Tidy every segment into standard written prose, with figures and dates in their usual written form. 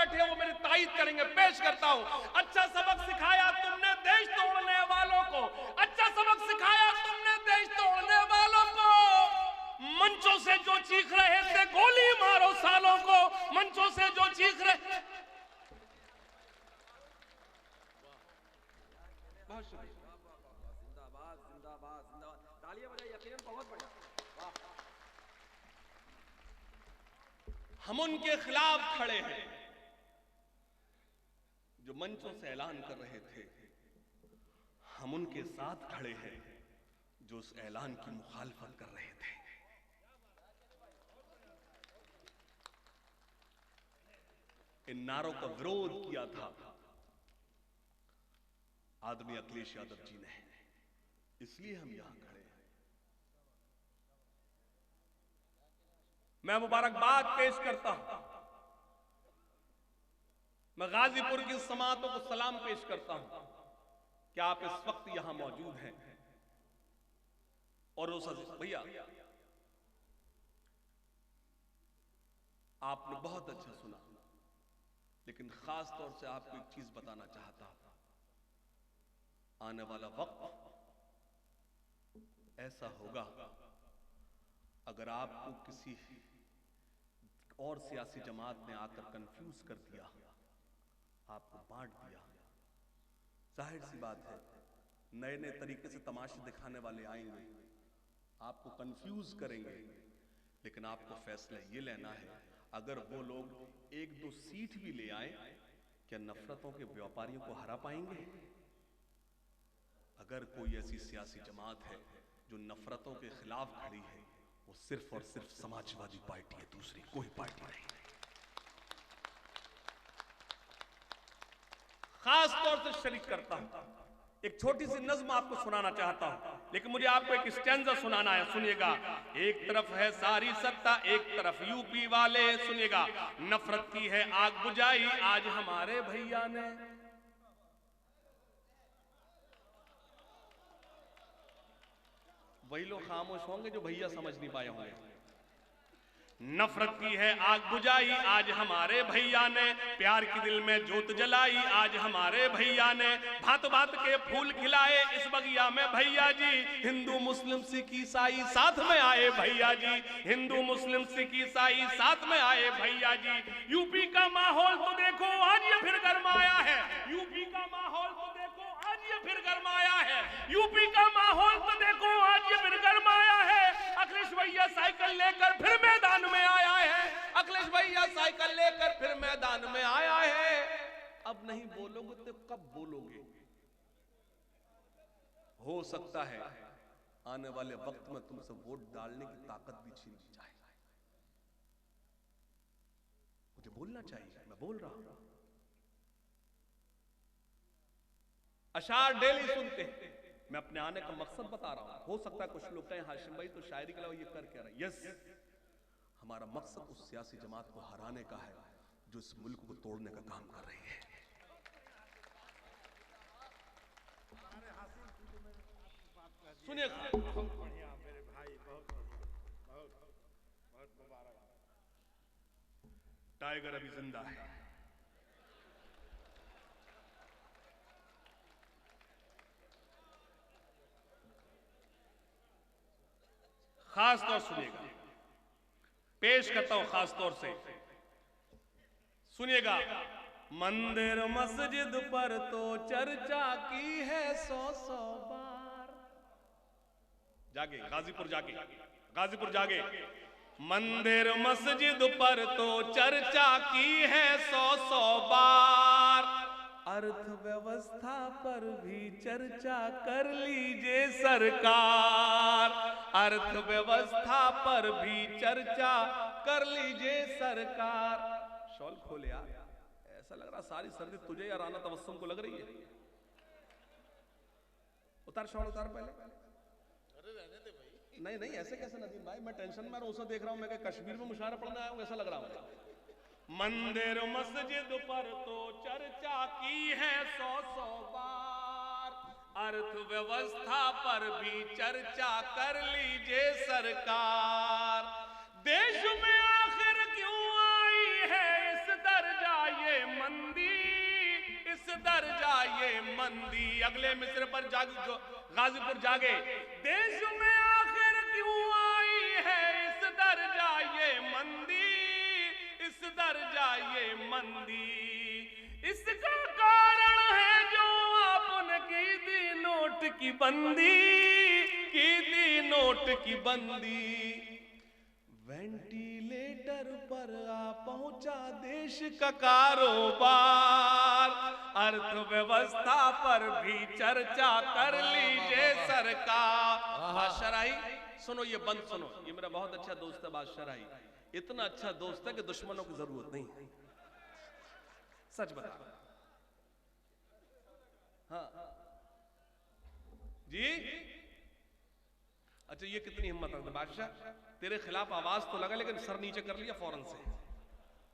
बैठे हैं वो मेरी तायीद करेंगे। पेश करता हूं। अच्छा सबक सिखाया तुमने देश तोड़ने वालों को, अच्छा सबक सिखाया तुमने देश तोड़ने वालों को। मंचों से जो चीख रहे थे गोली मारो सालों को, मंचों से जो चीख रहे। बहुत शुक्रिया। जिंदाबाद जिंदाबाद जिंदाबाद, तालियां बजाइए, यकीनन बहुत बढ़िया। हम उनके खिलाफ खड़े हैं जो मंचों से ऐलान कर रहे थे, हम उनके साथ खड़े हैं जो उस ऐलान की मुखालफत कर रहे थे। इन नारों का विरोध किया था आदरणीय अखिलेश यादव जी ने, इसलिए हम यहां खड़े हैं। मैं मुबारकबाद पेश करता हूं, मैं गाजीपुर की समातों को सलाम पेश करता हूं कि आप इस वक्त यहां मौजूद हैं। और उस भैया आपने बहुत अच्छा सुना, लेकिन खास तौर से आपको एक चीज बताना चाहता हूं। आने वाला वक्त ऐसा होगा, अगर आपको किसी और सियासी जमात ने आकर कंफ्यूज कर दिया, आपको बांट दिया, जाहिर सी बात है नए नए तरीके से तमाशे दिखाने वाले आएंगे, आपको कंफ्यूज करेंगे, लेकिन आपको फैसला ये लेना है, अगर वो लोग एक दो सीट भी ले आए, क्या नफरतों के व्यापारियों को हरा पाएंगे? अगर कोई ऐसी सियासी जमात है जो नफरतों के खिलाफ खड़ी है, वो सिर्फ और सिर्फ समाजवादी पार्टी है, दूसरी कोई पार्टी नहीं। खास तौर से शरीक करता हूं, एक छोटी सी नज्म आपको सुनाना चाहता हूं, लेकिन मुझे आपको एक स्टैंजा सुनाना है, सुनिएगा। एक तरफ है सारी सत्ता, एक तरफ यूपी वाले, सुनिएगा। नफरत की है आग बुझाई आज हमारे भैया ने, वही लोग खामोश होंगे जो भैया समझ नहीं पाए होंगे। नफरत की है आग बुझाई आज हमारे भैया ने, प्यार की दिल में जोत जलाई आज हमारे भैया ने, भांत भांत के फूल खिलाए इस बगिया में भैया जी, हिंदू मुस्लिम सिख ईसाई साथ में आए भैया जी, हिंदू मुस्लिम सिख ईसाई साथ में आए भैया जी। यूपी का माहौल तो देखो आज ये फिर गरमाया है, यूपी का माहौल तो देखो आज ये फिर गरमाया है, यूपी का माहौल तो देखो आज ये फिर गरमाया है। अखिलेश भैया साइकिल लेकर फिर मैदान में आया है, अखिलेश भैया साइकिल लेकर फिर मैदान में आया है। अब नहीं बोलोगे तो कब बोलोगे? हो सकता है आने वाले वक्त में तुमसे वोट डालने की ताकत भी छीन ली जाए। मुझे बोलना चाहिए, मैं बोल रहा हूं। अशार डेली सुनते हैं, मैं अपने आने का मकसद बता रहा हूं। हो सकता है कुछ लोग कहें हाशिम भाई तो शायरी के अलावा ये कर क्या रहा है। यस, हमारा मकसद उस सियासी जमात को हराने का है जो इस मुल्क को तोड़ने का काम कर रही है। सुनिए, बहुत बढ़िया मेरे भाई, बहुत बहुत मुबारक। टाइगर अभी जिंदा है, खास तौर सुनिएगा, पेश करता हूं खास तौर से, सुनिएगा। मंदिर मस्जिद पर तो चर्चा की है 100 बार, जागे गाजीपुर जागे, गाजीपुर जागे। मंदिर मस्जिद पर तो चर्चा की है 100 बार, अर्थव्यवस्था पर भी चर्चा कर लीजिए सरकार, अर्थव्यवस्था पर भी चर्चा कर लीजिए सरकार। शॉल खोले यार, ऐसा लग रहा सारी सर्दी तुझे या राना तबस्सुम को लग रही है। उतार शॉल, उतार पहले। अरे रहने दे भाई। नहीं नहीं ऐसे कैसे नदीम भाई, मैं टेंशन में उसे देख रहा हूं, मैं कश्मीर में मुशायरा पढ़ने आया हूं ऐसा लग रहा हूं। मंदिर मस्जिद पर तो चर्चा की है 100 बार, अर्थव्यवस्था पर भी चर्चा कर लीजिए सरकार। देश में आखिर क्यों आई है इस दर्जा ये जाए मंदी। अगले मिसरे पर गाजीपुर जागे, देश में आखिर क्यों आई है इस दर्जा ये मंदी, इस दर्जा ये मंदी। इसका कारण है जो आपने की दी नोट की बंदी, की दी नोट की बंदी। वेंटिलेटर पर आ पहुंचा देश का कारोबार, अर्थव्यवस्था पर भी चर्चा कर लीजिए सरकार। बादशाही सुनो, ये बंद सुनो, ये मेरा बहुत अच्छा दोस्त है बादशाही, इतना अच्छा दोस्त है कि दुश्मनों की जरूरत नहीं है, सच बता। हाँ जी, अच्छा ये कितनी हिम्मत है बादशाह, तेरे खिलाफ आवाज तो लगा लेकिन सर नीचे कर लिया फौरन से,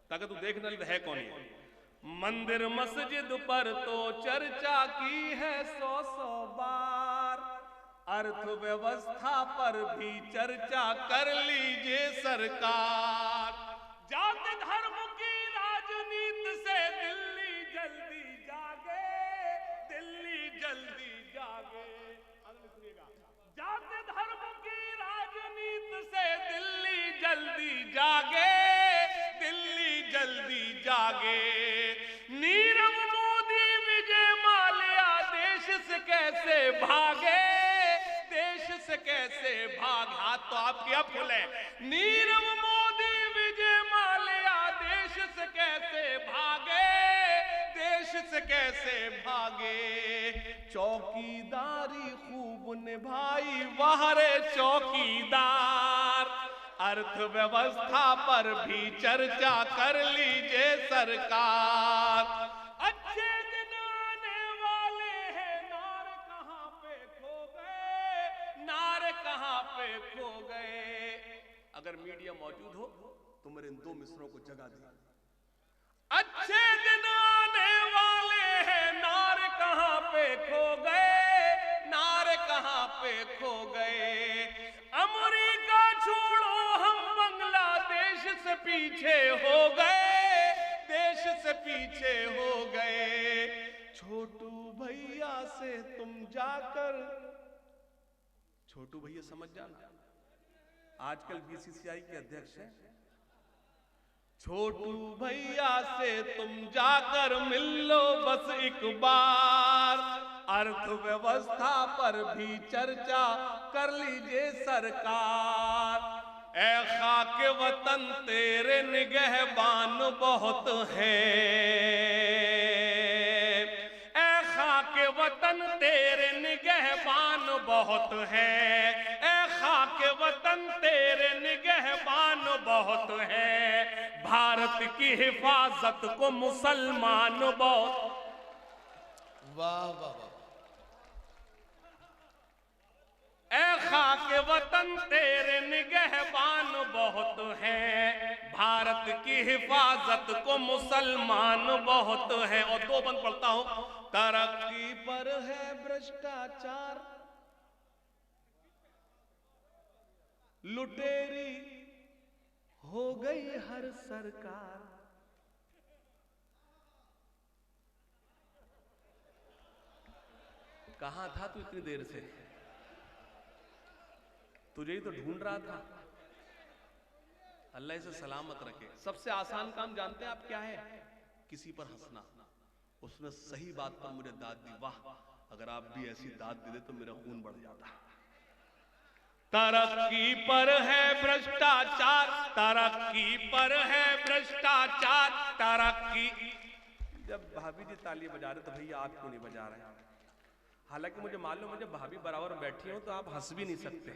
ताकि तू देख न है कौन है। मंदिर मस्जिद पर तो चर्चा की है 100 बार, अर्थव्यवस्था पर भी चर्चा कर लीजिए सरकार। जाति धर्म की राजनीति से दिल्ली जल्दी जागे, दिल्ली जल्दी जागे। जाति धर्म की राजनीति से दिल्ली जल्दी जागे, दिल्ली जल्दी जागे। नीरव मोदी विजय माल्या देश से कैसे भागे, देश से कैसे भाग। हाथ तो आपके अब खुले। नीरव मोदी विजय माल्या देश से कैसे भागे, देश से कैसे भागे। चौकीदारी खूब निभाई वहरे चौकीदार, अर्थव्यवस्था पर भी चर्चा कर लीजिए सरकार। अच्छे दिन आने वाले हैं, नार कहां पे खो गए, नार कहां पे खो गए। अगर मीडिया मौजूद हो तो मेरे इन दो मिसरों को जगा दे। अच्छे दिन आने वाले हैं, नार कहां पे खो गए, नार कहां पे खो गए। अमेरिका छोड़ो हम बांग्लादेश से पीछे हो गए, देश से पीछे हो गए। छोटू भैया से तुम जाकर, छोटू भैया समझ जाना आजकल बीसीसीआई के अध्यक्ष हैं। छोटू भैया से तुम जाकर मिल लो बस एक बार, अर्थव्यवस्था पर भी चर्चा कर लीजिए सरकार। ऐ खाके वतन तेरे निगहबान बहुत हैं, ऐ खाके वतन तेरे निगहबान बहुत हैं, ऐ खाके वतन तेरे निगहबान बहुत हैं। भारत की हिफाजत को मुसलमान बहुत, वाह वाह वाह। ऐ खाके वतन तेरे निगहबान बहुत हैं, भारत की हिफाजत को मुसलमान बहुत हैं। और दो बंद पढ़ता हूं। तरक्की पर है भ्रष्टाचार, लुटेरी हो गई हर सरकार। कहां था तू इतनी देर से? तुझे ही तो ढूंढ रहा था। अल्लाह इसे सलामत रखे। सबसे आसान काम जानते हैं आप क्या है? किसी पर हंसना। उसने सही बात पर मुझे दाद दी, वाह, अगर आप भी ऐसी दाद दे दे तो मेरा खून बढ़ जाता। तरक्की पर है भ्रष्टाचार, तरक्की पर है भ्रष्टाचार, तरक्की। जब भाभी जी ताली बजा रहे तो भैया आप क्यों नहीं बजा रहे? हालांकि मुझे मालूम है जब भाभी बराबर बैठी हो तो आप हंस भी नहीं सकते।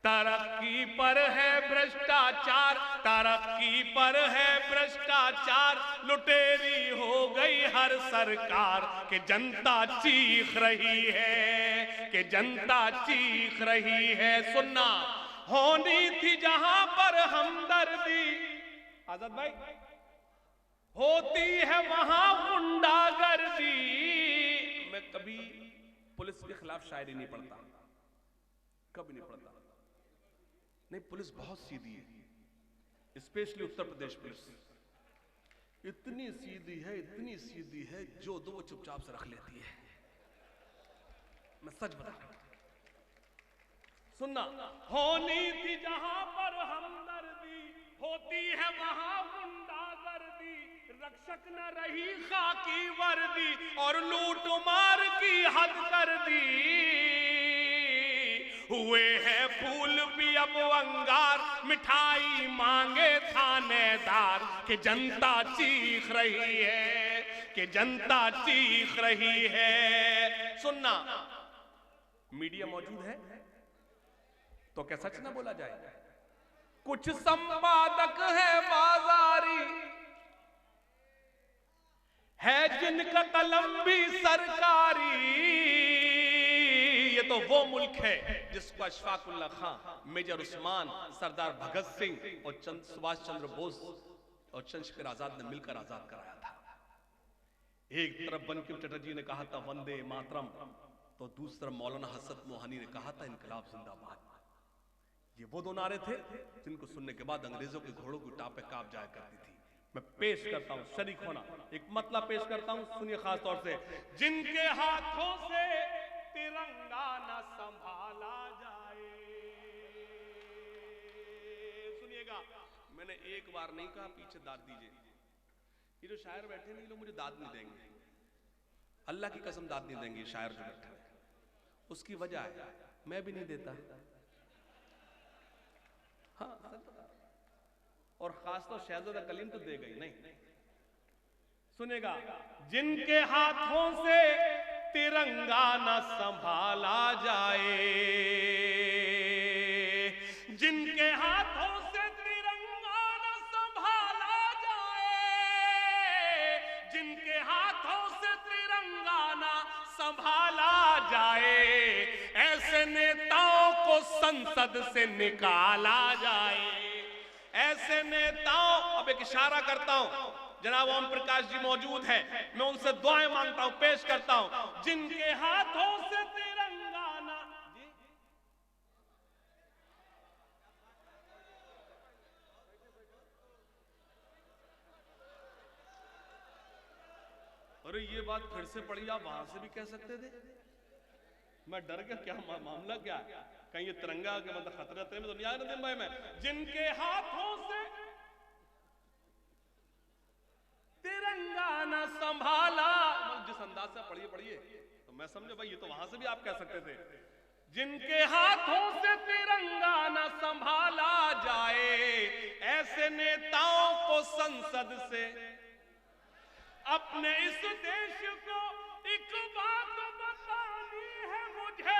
तरक्की पर है भ्रष्टाचार, तरक्की पर है भ्रष्टाचार, लुटेरी हो गई हर सरकार। कि जनता चीख रही है, कि जनता चीख रही है। सुनना, होनी थी जहां पर हमदर्दी, आजाद भाई, होती है वहां गुंडागर्दी। मैं कभी पुलिस के खिलाफ शायरी नहीं पढ़ता, कभी नहीं पढ़ता। नहीं, पुलिस बहुत सीधी है, स्पेशली उत्तर प्रदेश पुलिस। इतनी सीधी है, जो दो वो चुपचाप से रख लेती है। मैं सच बता रहा हूं, सुनना। होनी थी जहां पर हमदर्दी, होती है वहां गुंडागर्दी, रक्षक न रही खाकी वर्दी, और लूट मार की हद कर दी। हुए हैं फूल भी अब अंगार, मिठाई मांगे थानेदार, कि जनता चीख रही है, कि जनता चीख रही है। सुनना, मीडिया मौजूद है तो क्या सच ना बोला जाए? कुछ संपादक है बाजारी, है जिनका कलम भी सरकारी। ये तो वो मुल्क है जिसको अशफाकुल्ला खां, मेजर उस्मान, सरदार भगत सिंह और सुभाष चंद्र बोस और चंद्रशेखर आजाद ने मिलकर आजाद कराया था। एक तरफ बंकिम चटर्जी ने कहा था वंदे मातरम, तो दूसरा मौलाना हसरत मोहानी ने कहा था इनकलाब जिंदाबाद। ये वो दो नारे थे जिनको सुनने के बाद अंग्रेजों के घोड़ों की टापें कांप जाया करती थी। मैं पेश करता हूं, शरीक होना, एक मतलब पेश करता हूं, सुनिए खास तौर से। जिनके हाथों से तिरंगा न संभाला जाए, सुनिएगा, मैंने एक बार नहीं कहा पीछे दाद दीजिए। ये जो शायर बैठे नहीं, लोग मुझे दाद नहीं देंगे, अल्लाह की कसम दाद नहीं देंगे। शायर जो बैठा है उसकी वजह है मैं भी नहीं देता, हाँ, और खासतौर शहजादा कलीम तो देगा ही नहीं। सुनेगा, जिनके हाथों से तिरंगा न संभाला जाए, जिनके हाथों से तिरंगा न संभाला जाए, जिनके हाथों से तिरंगा न संभाला जाए, ऐसे नेताओं को संसद से निकाला जाए, ऐसे नेताओं। अब एक इशारा करता हूं, जनाब ओम प्रकाश जी मौजूद है, मैं उनसे दुआएं मांगता हूं, पेश करता हूं। जिनके हाथों से तिरंगा ना, अरे ये बात फिर से पड़ी, आप वहां से भी कह सकते थे, मैं डर गया, क्या मामला क्या है, कहीं ये तिरंगा के मतलब खतरा तो नहीं आ रहा भाई। मैं, जिनके हाथों से तिरंगा न संभाला, जिस अंदाज से पढ़िए तो मैं समझे भाई ये तो वहां से भी आप कह सकते थे। जिनके हाथों से तिरंगा न संभाला जाए, ऐसे नेताओं को संसद से अपने इस देश को एक बात बतानी है मुझे,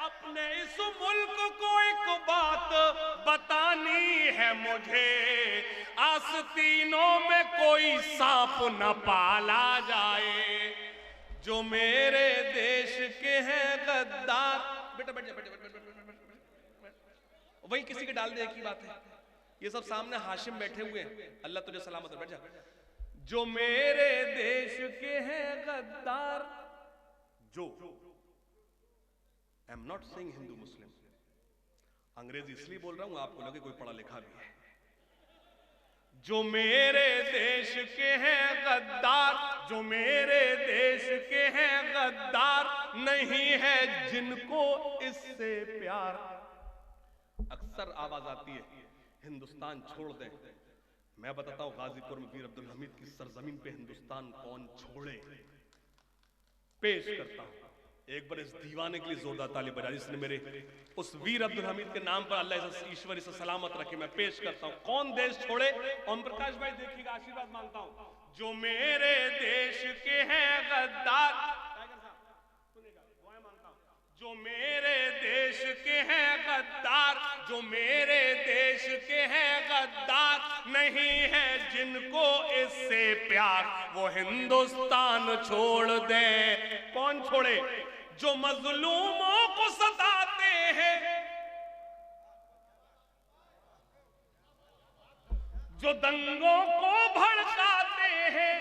अपने इस मुल्क को एक बात बतानी है मुझे। आस्तीनों में कोई सांप न पाला जाए, जो मेरे देश के हैं गद्दार। बेटा बैठ जा, वही किसी के डाल दे, एक ही बात है। ये सब सामने हाशिम बैठे हुए हैं, अल्लाह तुझे सलामत रखे, बैठ जा। जो मेरे देश के हैं गद्दार, जो, I am not saying Hindu Muslim, अंग्रेजी इसलिए बोल रहा हूं आपको लगे कोई पढ़ा लिखा भी है। जो मेरे देश के हैं गद्दार, जो मेरे देश के हैं गद्दार, नहीं है जिनको इससे प्यार। अक्सर आवाज आती है हिंदुस्तान छोड़ दे, मैं बताता हूं गाजीपुर में वीर अब्दुल हमीद की सरजमीन पे हिंदुस्तान कौन छोड़े। पेश करता हूं एक बार इस दीवाने के लिए जोरदार ताली बजा, जिसने मेरे उस वीर अब्दुल हमीद के नाम पर अल्लाह ईश्वर इसे सलामत रखे। मैं पेश करता हूं कौन देश छोड़े। ओम प्रकाश भाई देखिएगा, आशीर्वाद मांगता हूं। जो मेरे देश के हैं गद्दार, जो मेरे देश के हैं गद्दार, जो मेरे देश के हैं गद्दार, नहीं है जिनको इससे प्यार, वो हिंदुस्तान छोड़ दे। कौन छोड़े? जो मजलूमों को सताते हैं, जो दंगों को भड़काते हैं,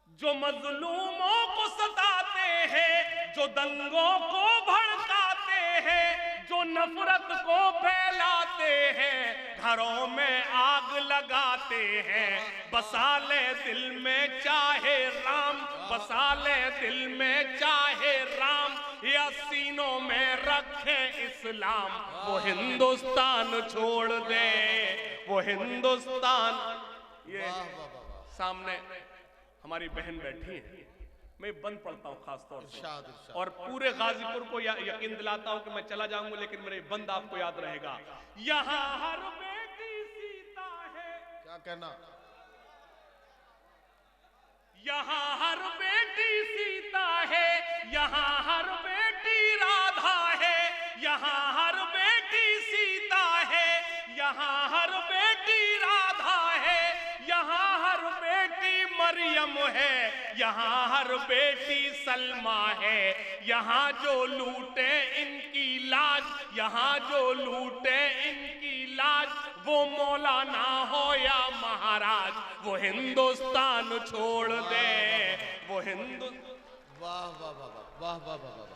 जो मजलूमों को सताते हैं, जो दंगों को भड़काते हैं, जो नफरत को फैलाते हैं, घरों में आग लगाते हैं, बसा ले दिल में चाहे राम, बसा ले दिल में चाहे राम, या सीनों में रखे इस्लाम, वो हिंदुस्तान छोड़ दे, वो हिंदुस्तान। ये सामने हमारी बहन बैठी है, मैं बंद पढ़ता हूँ खास तौर से, और पूरे गाजीपुर को यकीन दिलाता हूँ कि मैं चला जाऊंगा लेकिन मेरे बंद आपको याद रहेगा। यहाँ हर बेटी सीता है, क्या कहना, यहाँ हर बेटी सीता है, यहाँ हर बेटी राधा है, यहाँ हर बेटी सीता है, यहाँ हर बेटी राधा है, यहाँ हर बेटी मरियम है, यहाँ हर बेटी सलमा है, यहाँ जो लूटे इनकी लाज, यहाँ जो लूटे इनकी लाज, वो मौलाना हो या महाराज, वो हिंदुस्तान छोड़ दे, वो हिंदू। वाह वाह वाह वाह वाह वाह वाह वाह।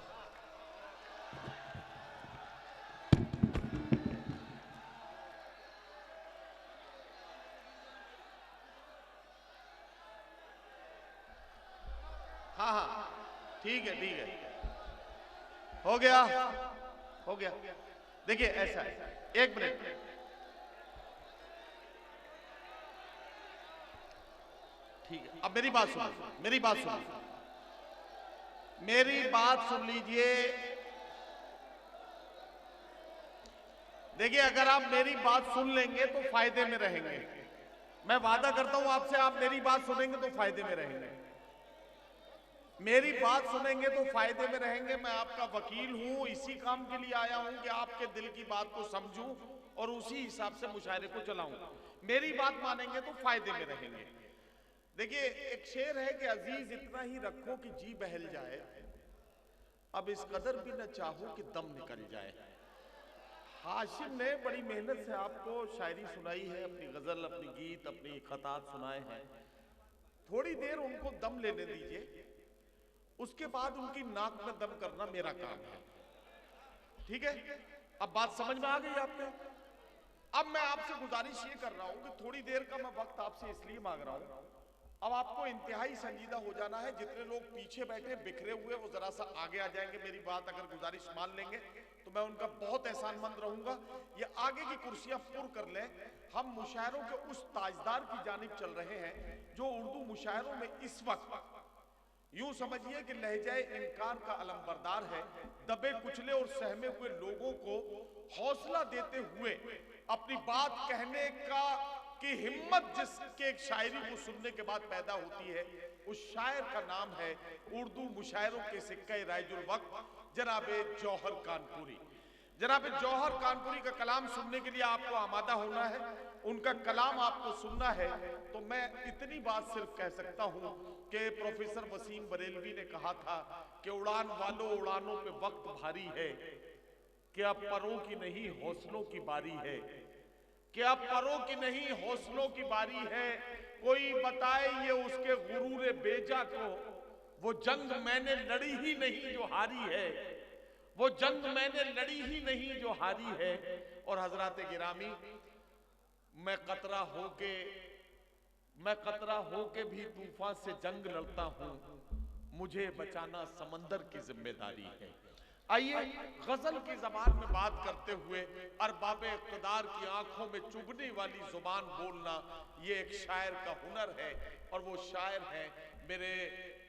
हाँ हाँ ठीक है ठीक है, हो गया हो गया। देखिए ऐसा है, एक मिनट, ठीक है, अब मेरी बात सुनो, मेरी बात सुनो, मेरी बात सुन लीजिए। देखिए अगर आप मेरी बात सुन लेंगे तो फायदे में रहेंगे, मैं वादा करता हूं आपसे, आप मेरी बात सुनेंगे तो फायदे में रहेंगे, मेरी बात सुनेंगे तो फायदे में रहेंगे। मैं आपका वकील हूं, इसी काम के लिए आया हूं कि आपके दिल की बात को समझूं और उसी हिसाब से मुशायरे को चलाऊं। मेरी बात मानेंगे तो फायदे में रहेंगे। देखिए एक शेर है कि अजीज इतना ही रखो कि जी बहल जाए, अब इस कदर भी न चाहो कि दम निकल जाए। हाशिम ने बड़ी मेहनत से आपको शायरी सुनाई है, अपनी गजल, अपनी गीत, अपनी खतात सुनाए हैं। थोड़ी देर उनको दम लेने दीजिए, उसके बाद उनकी नाक में दम करना मेरा काम है, ठीक है? अब बात समझ में आ गई आपने? अब मैं आपसे गुजारिश ये कर रहा हूं कि थोड़ी देर का मैं वक्त आपसे इसलिए मांग रहा हूं, अब आपको इंतहाई संजीदा हो जाना है। जितने लोग पीछे बैठे बिखरे हुए वो जरा सा आगे आ जाएंगे, मेरी बात अगर गुजारिश मान लेंगे तो मैं उनका बहुत एहसानमंद रहूंगा। ये आगे की कुर्सियां पुर कर लें। हम मुशायरों के उस ताजदार की जानिब चल रहे हैं जो उर्दू मुशायरों में इस वक्त यूं समझिए कि लहजाए इनकार का अलमबरदार है। दबे कुचले और सहमे हुए लोगों को हौसला देते हुए अपनी बात कहने का की हिम्मत जिसके एक शायरी को सुनने के बाद पैदा होती है, उस शायर का नाम है उर्दू मुशायरों के सिक्के राइजुल वक्त जनाबे जौहर कानपुरी। जनाबे जौहर कानपुरी का कलाम सुनने के लिए आपको आमादा होना है, उनका कलाम आपको सुनना है। तो मैं इतनी बात सिर्फ कह सकता हूं कि प्रोफेसर वसीम बरेलवी ने कहा था कि उड़ान वालों उड़ानों पे वक्त भारी है, कि अब परों की नहीं हौसलों की बारी है, कि अब परों की नहीं हौसलों की बारी है। कोई बताए ये उसके गुरूर बेजा को, वो जंग मैंने लड़ी ही नहीं जो हारी है, वो जंग मैंने लड़ी ही नहीं जो हारी है। और हजरात गिरामी, मैं कतरा होके भी तूफान से जंग लड़ता हूं, मुझे बचाना समंदर की जिम्मेदारी है। आइए गजल की जबान में बात करते हुए अरबाबे इक़्तिदार की आंखों में चुभने वाली जुबान बोलना ये एक शायर का हुनर है। और वो शायर है मेरे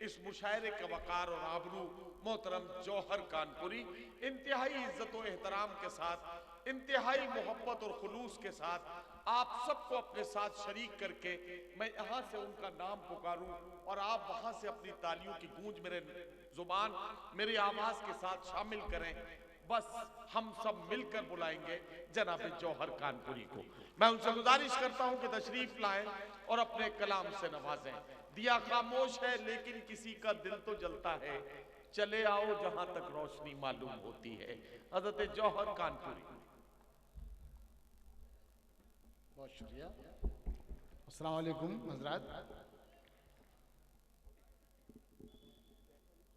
इस मुशायरे का वकार और आबरू मोहतरम जौहर कानपुरी। इंतहाई इज्जत और एहतराम के साथ, इंतहाई मोहब्बत और खुलूस के साथ आप सबको अपने साथ शरीक करके मैं यहाँ से उनका नाम पुकारूं और आप वहां से अपनी तालियों की गूंज मेरे जुबान, मेरी आवाज के साथ शामिल करें। बस हम सब मिलकर बुलाएंगे जनाब जौहर कानपुरी को। मैं उनसे गुजारिश करता हूं कि तशरीफ लाएं और अपने कलाम से नवाजें। दिया खामोश है लेकिन किसी का दिल तो जलता है, चले आओ जहां तक रोशनी मालूम होती है। हजरत जौहर कानपुरी। बहुत शुक्रिया। अस्सलाम वालेकुम हज़रात।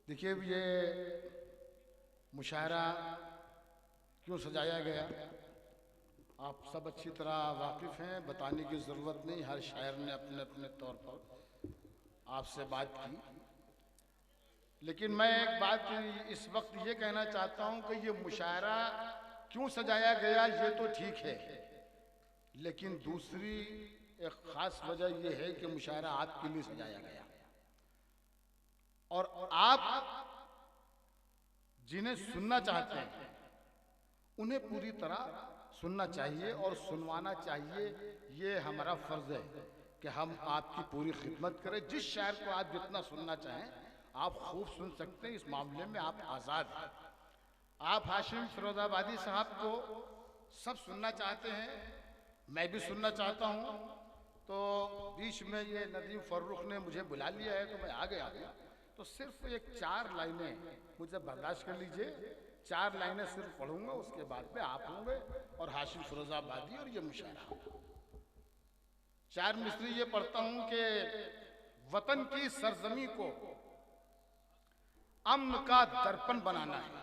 देखिए ये मुशायरा क्यों सजाया गया, आप सब अच्छी तरह वाकिफ़ हैं, बताने की ज़रूरत नहीं। हर शायर ने अपने अपने तौर पर आपसे बात की। लेकिन मैं एक बात इस वक्त ये कहना चाहता हूँ कि ये मुशायरा क्यों सजाया गया ये तो ठीक है, लेकिन दूसरी एक ख़ास वजह ये है कि मुशायरा आपके लिए सजाया गया और आप जिन्हें सुनना चाहते हैं उन्हें पूरी तरह सुनना चाहिए और सुनवाना चाहिए। ये हमारा फ़र्ज़ है कि हम आपकी पूरी खिदमत करें। जिस शायर को आप जितना सुनना चाहें आप खूब सुन सकते हैं, इस मामले में आप आज़ाद हैं। आप हाशिम फिरोजाबादी साहब को सब सुनना चाहते हैं, मैं भी सुनना चाहता हूँ, तो बीच में ये नदीम फ़र्रुख ने मुझे बुला लिया है तो मैं आ गया हूँ। तो सिर्फ एक 4 लाइनें मुझे बर्दाश्त कर लीजिए, 4 लाइनें सिर्फ पढ़ूंगा, उसके बाद में आप होंगे और हाशिम फिरोजाबादी और ये मुशायरा। 4 मिसरी ये पढ़ता हूँ कि वतन की सरजमी को अमन का दर्पण बनाना है।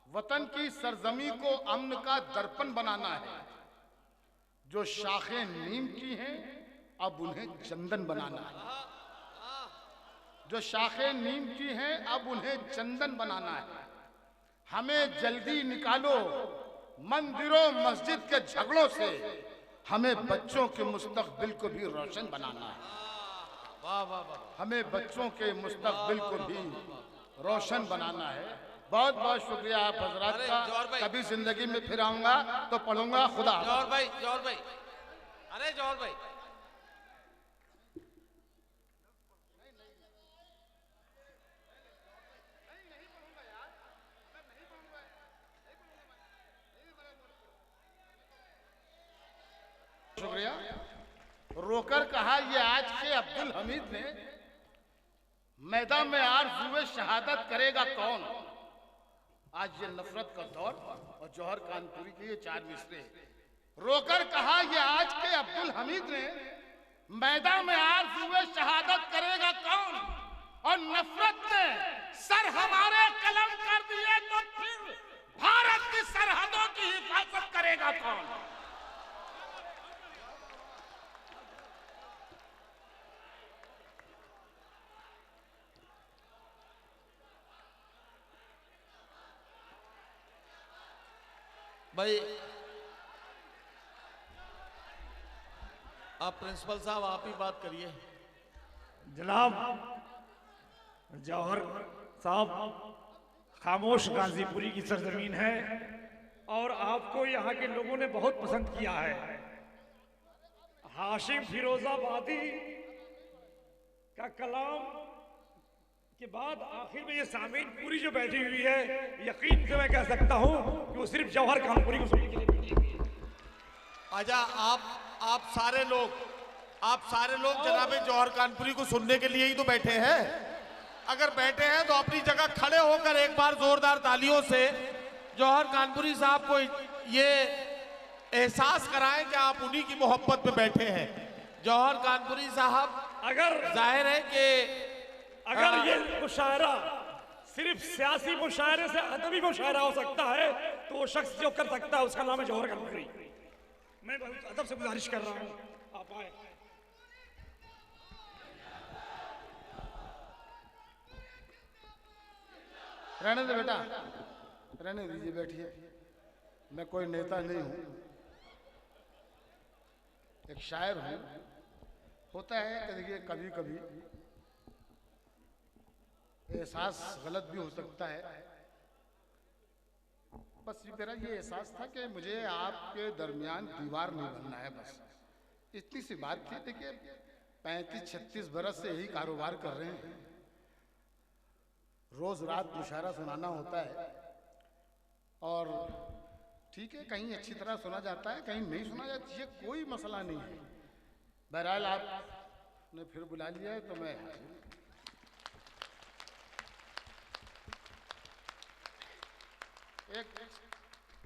वतन की सरजमी को अमन का दर्पण बनाना है। जो शाखें नीम की हैं अब उन्हें चंदन बनाना है। जो शाखें नीम की हैं अब उन्हें चंदन बनाना है। हमें जल्दी निकालो मंदिरों मस्जिद के झगड़ों से, हमें बच्चों के मुस्तकबिल को भी रोशन बनाना है। हमें बच्चों के मुस्तकबिल को भी रोशन बनाना है। बहुत बहुत शुक्रिया आप हजरात का। कभी जिंदगी में फिर आऊंगा तो पढ़ूंगा। खुदा। जौहर भाई, अरे जौहर भाई, शुक्रिया। रोकर कहा ये आज के अब्दुल हमीद ने, मैदान में आरज़ूए शहादत करेगा कौन। आज ये नफरत का दौर और जौहर कानपुरी के ये 4 मिसरे। रोकर कहा ये आज के अब्दुल हमीद ने, मैदान में आरज़ूए शहादत करेगा कौन। और नफरत ने सर हमारे कलम कर दिए तो फिर भारत की सरहदों की हिफाजत करेगा कौन। भाई आप प्रिंसिपल साहब आप ही बात करिए। जनाब जौहर साहब, खामोश गाजीपुरी की सरजमीन है और आपको यहाँ के लोगों ने बहुत पसंद किया है। हाशिम फिरोजाबादी का कलाम के बाद आखिर में ये सामीन पूरी जो बैठी हुई है, यकीन से मैं कह सकता हूँ कि वो सिर्फ जौहर कानपुरी को सुनने के लिए बैठी हुई है। आजा आप सारे लोग जनाबे जौहर कानपुरी को सुनने के लिए ही तो बैठे हैं। अगर बैठे हैं तो अपनी जगह खड़े होकर एक बार जोरदार तालियों से जौहर कानपुरी साहब को ये एहसास कराएं कि आप उन्हीं की मोहब्बत में बैठे हैं। जौहर कानपुरी साहब, अगर जाहिर है कि अगर ये मुशायरा सिर्फ सियासी मुशायरे से अदबी मुशायरा हो सकता है तो वो शख्स जो कर सकता है उसका नाम है जौहर कानपुरी। मैं बहुत अदब से गुजारिश कर रहा हूँ आप आए। रहने दे बेटा, रहने दीजिए, बैठिए। मैं कोई नेता नहीं हूँ, एक शायर हूँ। होता है कि देखिए कभी कभी एहसास गलत भी हो सकता है। बस मेरा ये एहसास था कि मुझे आपके दरमियान दीवार नहीं बनना है, बस इतनी सी बात थी। देखिए 35-36 बरस से यही कारोबार कर रहे हैं, रोज रात मुशायरा सुनाना होता है और ठीक है, कहीं अच्छी तरह सुना जाता है, कहीं नहीं सुना जाता, ये कोई मसला नहीं है। बहरहाल आपने फिर बुला लिया है तो मैं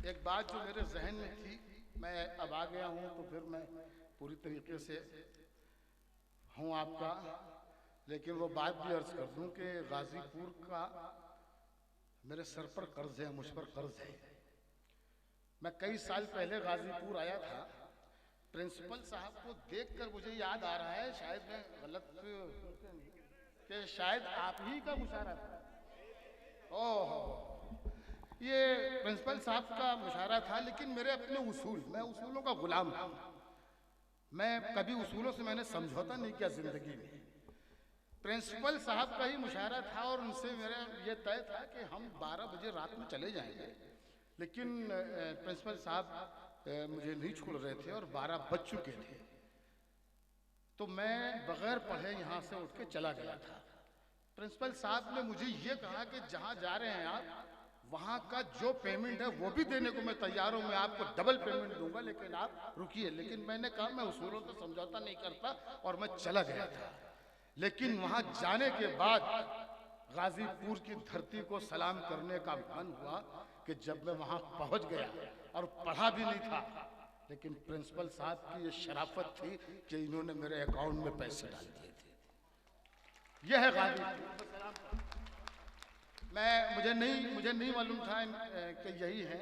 एक बात जो मेरे जहन में थी, मैं अब आ गया हूँ तो फिर मैं पूरी तरीके से हूँ आपका, लेकिन वो बात भी अर्ज कर दूँ कि गाजीपुर का मेरे सर पर कर्ज है, मुझ पर कर्ज है। मैं कई साल पहले गाजीपुर आया था। प्रिंसिपल साहब को देखकर मुझे याद आ रहा है, शायद मैं गलत कि शायद आप ही का मुशायरा था। ओह, ये प्रिंसिपल साहब का मुशायरा था, लेकिन मेरे अपने उसूल, मैं उसूलों का गुलाम हूँ। मैं कभी उसूलों से मैंने समझौता नहीं किया जिंदगी में। प्रिंसिपल साहब का ही मुशायरा था और उनसे मेरा ये तय था कि हम 12 बजे रात में चले जाएंगे, लेकिन प्रिंसिपल साहब मुझे नहीं छोड़ रहे थे और 12 बज चुके थे। तो मैं बगैर पढ़े यहाँ से उठ के चला गया था। प्रिंसिपल साहब ने मुझे ये कहा कि जहाँ जा रहे हैं आप, वहाँ का जो पेमेंट है वो भी देने को मैं तैयार हूँ, मैं आपको डबल पेमेंट दूंगा, लेकिन आप रुकिए। लेकिन मैंने कहा मैं उसूलों से समझौता नहीं करता और मैं चला गया था। लेकिन वहाँ जाने के बाद गाजीपुर की धरती को सलाम करने का मन हुआ कि जब मैं वहाँ पहुँच गया और पढ़ा भी नहीं था, लेकिन प्रिंसिपल साहब की ये शराफत थी कि इन्होंने मेरे अकाउंट में पैसे डाल दिए थे। यह है गाजीपुर। मुझे नहीं मालूम था कि यही है।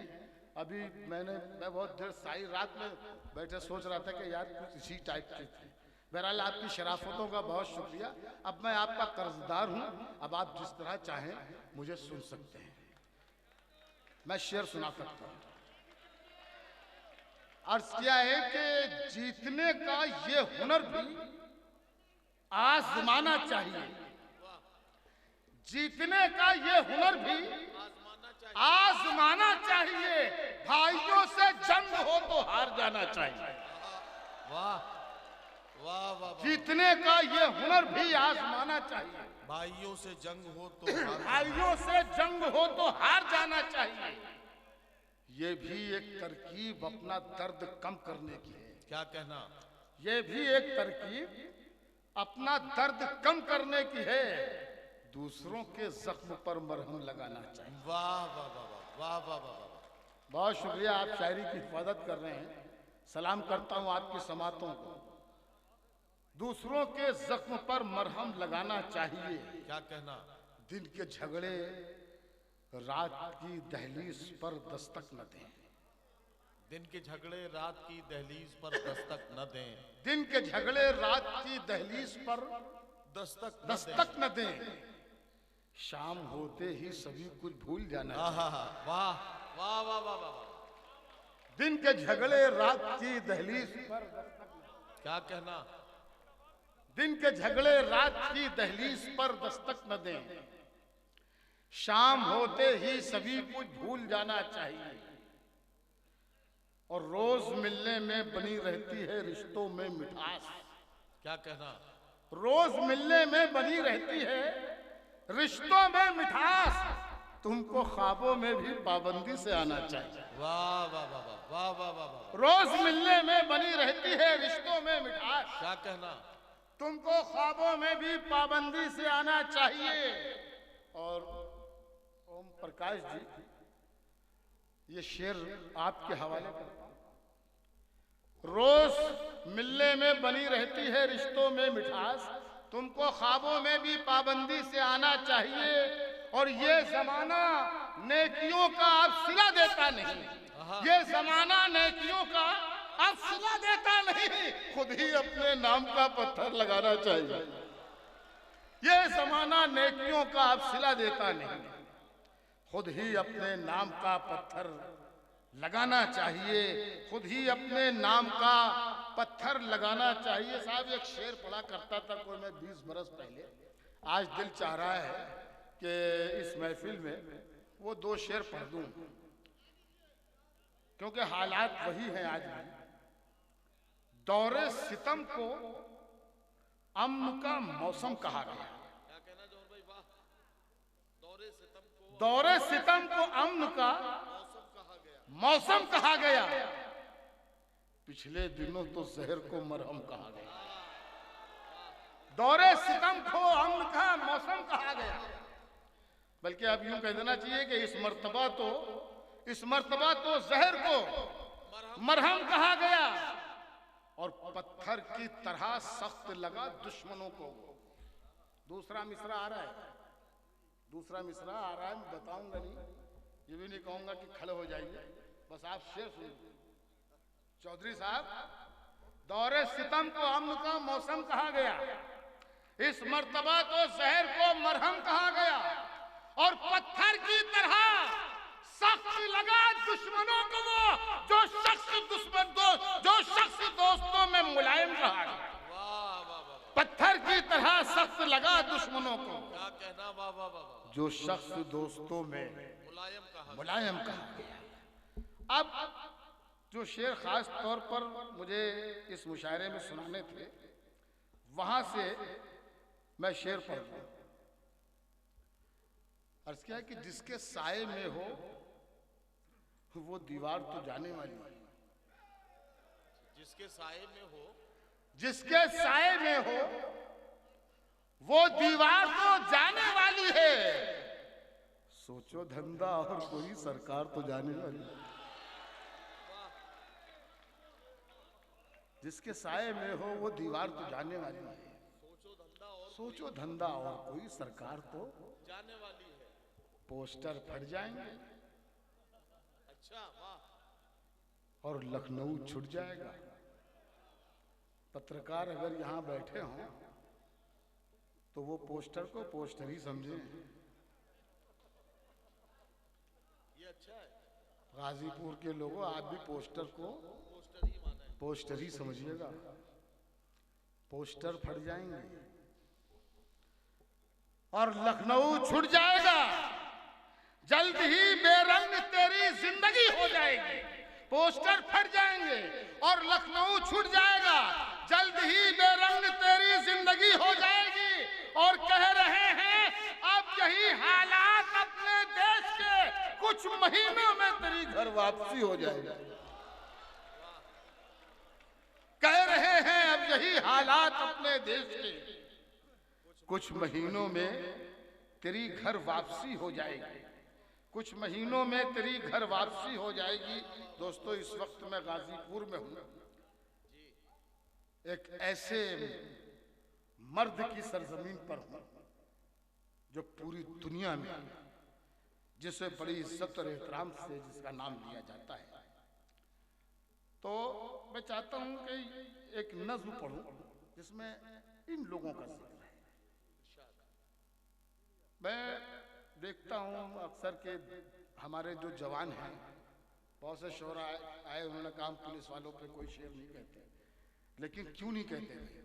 अभी मैं बहुत देर सारी रात में बैठे सोच रहा था कि यार कुछ इसी टाइप की थी। बहरहाल आपकी शराफतों का बहुत शुक्रिया। अब मैं आपका कर्जदार हूँ, अब आप जिस तरह चाहें मुझे सुन सकते हैं। मैं शेर सुना सकता हूँ। अर्ज किया है कि जीतने का ये हुनर भी आजमाना चाहिए, जीतने का ये हुनर भी आजमाना चाहिए, भाइयों से जंग हो तो हार जाना चाहिए। वाह वाह वाह। जीतने का ये हुनर भी आजमाना चाहिए, भाइयों से जंग हो तो भाइयों से जंग हो तो हार जाना चाहिए। ये भी एक तरकीब अपना दर्द कम करने की है। क्या कहना? ये भी एक तरकीब अपना दर्द कम करने की है, दूसरों के जख्म पर मरहम लगाना चाहिए। वाह वाह वाह वाह वाह वाह वाह। बहुत शुक्रिया, आप शायरी की हिफाजत कर रहे हैं। सलाम करता हूँ आपकी समातों को। दूसरों के जख्म पर मरहम लगाना चाहिए। क्या कहना? दिन के झगड़े रात की दहलीज पर दस्तक न दें। दिन के झगड़े रात की दहलीज पर दस्तक न दें। दिन के झगड़े रात की दहलीज पर दस्तक न दें। शाम होते ही सभी कुछ भूल जाना चाहिए। वाह वाह वाह वाह वाह। दिन के झगड़े रात की दहलीज पर क्या कहना? दिन के झगड़े रात की दहलीज पर दस्तक न दें। शाम होते ही सभी कुछ भूल जाना चाहिए। और रोज मिलने में बनी रहती है रिश्तों में मिठास। क्या कहना? रोज मिलने में बनी रहती है रिश्तों में मिठास। तुमको ख्वाबों में भी पाबंदी से आना चाहिए। वाह वाह वाह वाह वाह वाह वाह। रोज मिलने में बनी रहती है रिश्तों में मिठास। क्या कहना? तुमको ख्वाबों में भी पाबंदी से आना चाहिए। और ओम प्रकाश जी, ये शेर आपके हवाले करता हूं। रोज मिलने में बनी रहती है रिश्तों में मिठास। तुमको ख्वाबों में भी पाबंदी से आना चाहिए। और ये जमाना नेकियों का अब सिला देता नहीं। ये जमाना नेकियों का अब सिला देता नहीं, खुद ही अपने नाम का पत्थर लगाना चाहिए। ये जमाना नेकियों का अब सिला देता नहीं, खुद ही अपने नाम का पत्थर लगाना चाहिए। खुद ही अपने नाम का पत्थर लगाना चाहिए। साहब, एक शेर पढ़ा करता था कोई मैं 20 बरस पहले। आज दिल चाह रहा है कि इस महफिल में वो 2 शेर पढ़ दूं, क्योंकि हालात वही हैं आज भी। दौरे सितम को अमन का मौसम कहा गया। क्या कहना जौहर भाई? वाह। दौरे सितम को अमन का मौसम कहा गया। पिछले दिनों तो जहर को मरहम कहा गया। दौरे सितम को अमन का मौसम कहा गया। बल्कि अब यूं कह देना चाहिए कि इस मर्तबा तो जहर को मरहम कहा गया। और पत्थर की तरह सख्त लगा दुश्मनों को। दूसरा मिसरा आ रहा है, मैं बताऊंगा नहीं, ये भी नहीं कहूंगा कि खड़े हो जाइए। बस आप शेर सुन। चौधरी साहब, दौरे सितम को अमन का मौसम कहा गया, इस मर्तबा तो जहर को मरहम कहा गया, और पत्थर की तरह सख्त लगा दुश्मनों को वो जो शख्स दोस्तों में मुलायम रहा गया। पत्थर की तरह सख्त लगा दुश्मनों को, क्या कहना, वाह वाह वाह, जो शख्स दोस्तों में मुलायम कहा गया। अब जो शेर खास तौर पर मुझे इस मुशायरे में सुनाने थे, वहां से मैं शेर पढ़ रहा हूं। अर्ज क्या है कि जिसके साए में हो वो दीवार तो जाने वाली है। जिसके साए में हो, जिसके साए में हो वो दीवार तो जाने वाली है। सोचो धंधा और कोई सरकार तो जाने वाली है। जिसके साए में हो वो दीवार तो जाने वाली है। सोचो धंधा और कोई सरकार तो जाने वाली है। पोस्टर फट जाएंगे अच्छा, वाह। और लखनऊ छूट जाएगा। पत्रकार अगर यहां बैठे हों तो वो पोस्टर को पोस्टर ही समझे। ये अच्छा है। गाजीपुर के लोगों, आप भी पोस्टर को पोस्टर ही माना है। पोस्टर ही समझिएगा। पोस्टर फट जाएंगे और लखनऊ छूट जाएगा। जल्द ही बेरंग तेरी जिंदगी हो जाएगी। पोस्टर फट जाएंगे और लखनऊ छूट जाएगा। जल्द ही बेरंग तेरी जिंदगी हो जाएगी। और कह रहे हैं अब यही हालात अपने देश के, कुछ महीनों में तेरी घर वापसी हो जाएगी। कह रहे हैं अब यही हालात अपने देश के, कुछ महीनों में तेरी घर वापसी हो जाएगी। कुछ महीनों में तेरी घर वापसी हो जाएगी। दोस्तों, इस वक्त मैं गाजीपुर में हूं। एक ऐसे मर्द की सरजमीन पर हूं जो पूरी दुनिया में जिसे बड़ी इज्जत और एहतराम से जिसका नाम लिया जाता है। तो मैं चाहता हूं कि एक नज्म पढ़ूं जिसमें इन लोगों का जिक्र है। मैं देखता हूं अक्सर के हमारे जो जवान हैं, बहुत से शोरा आए, उन्होंने कहा पुलिस वालों पे कोई शेर नहीं कहते। लेकिन क्यों नहीं कहते?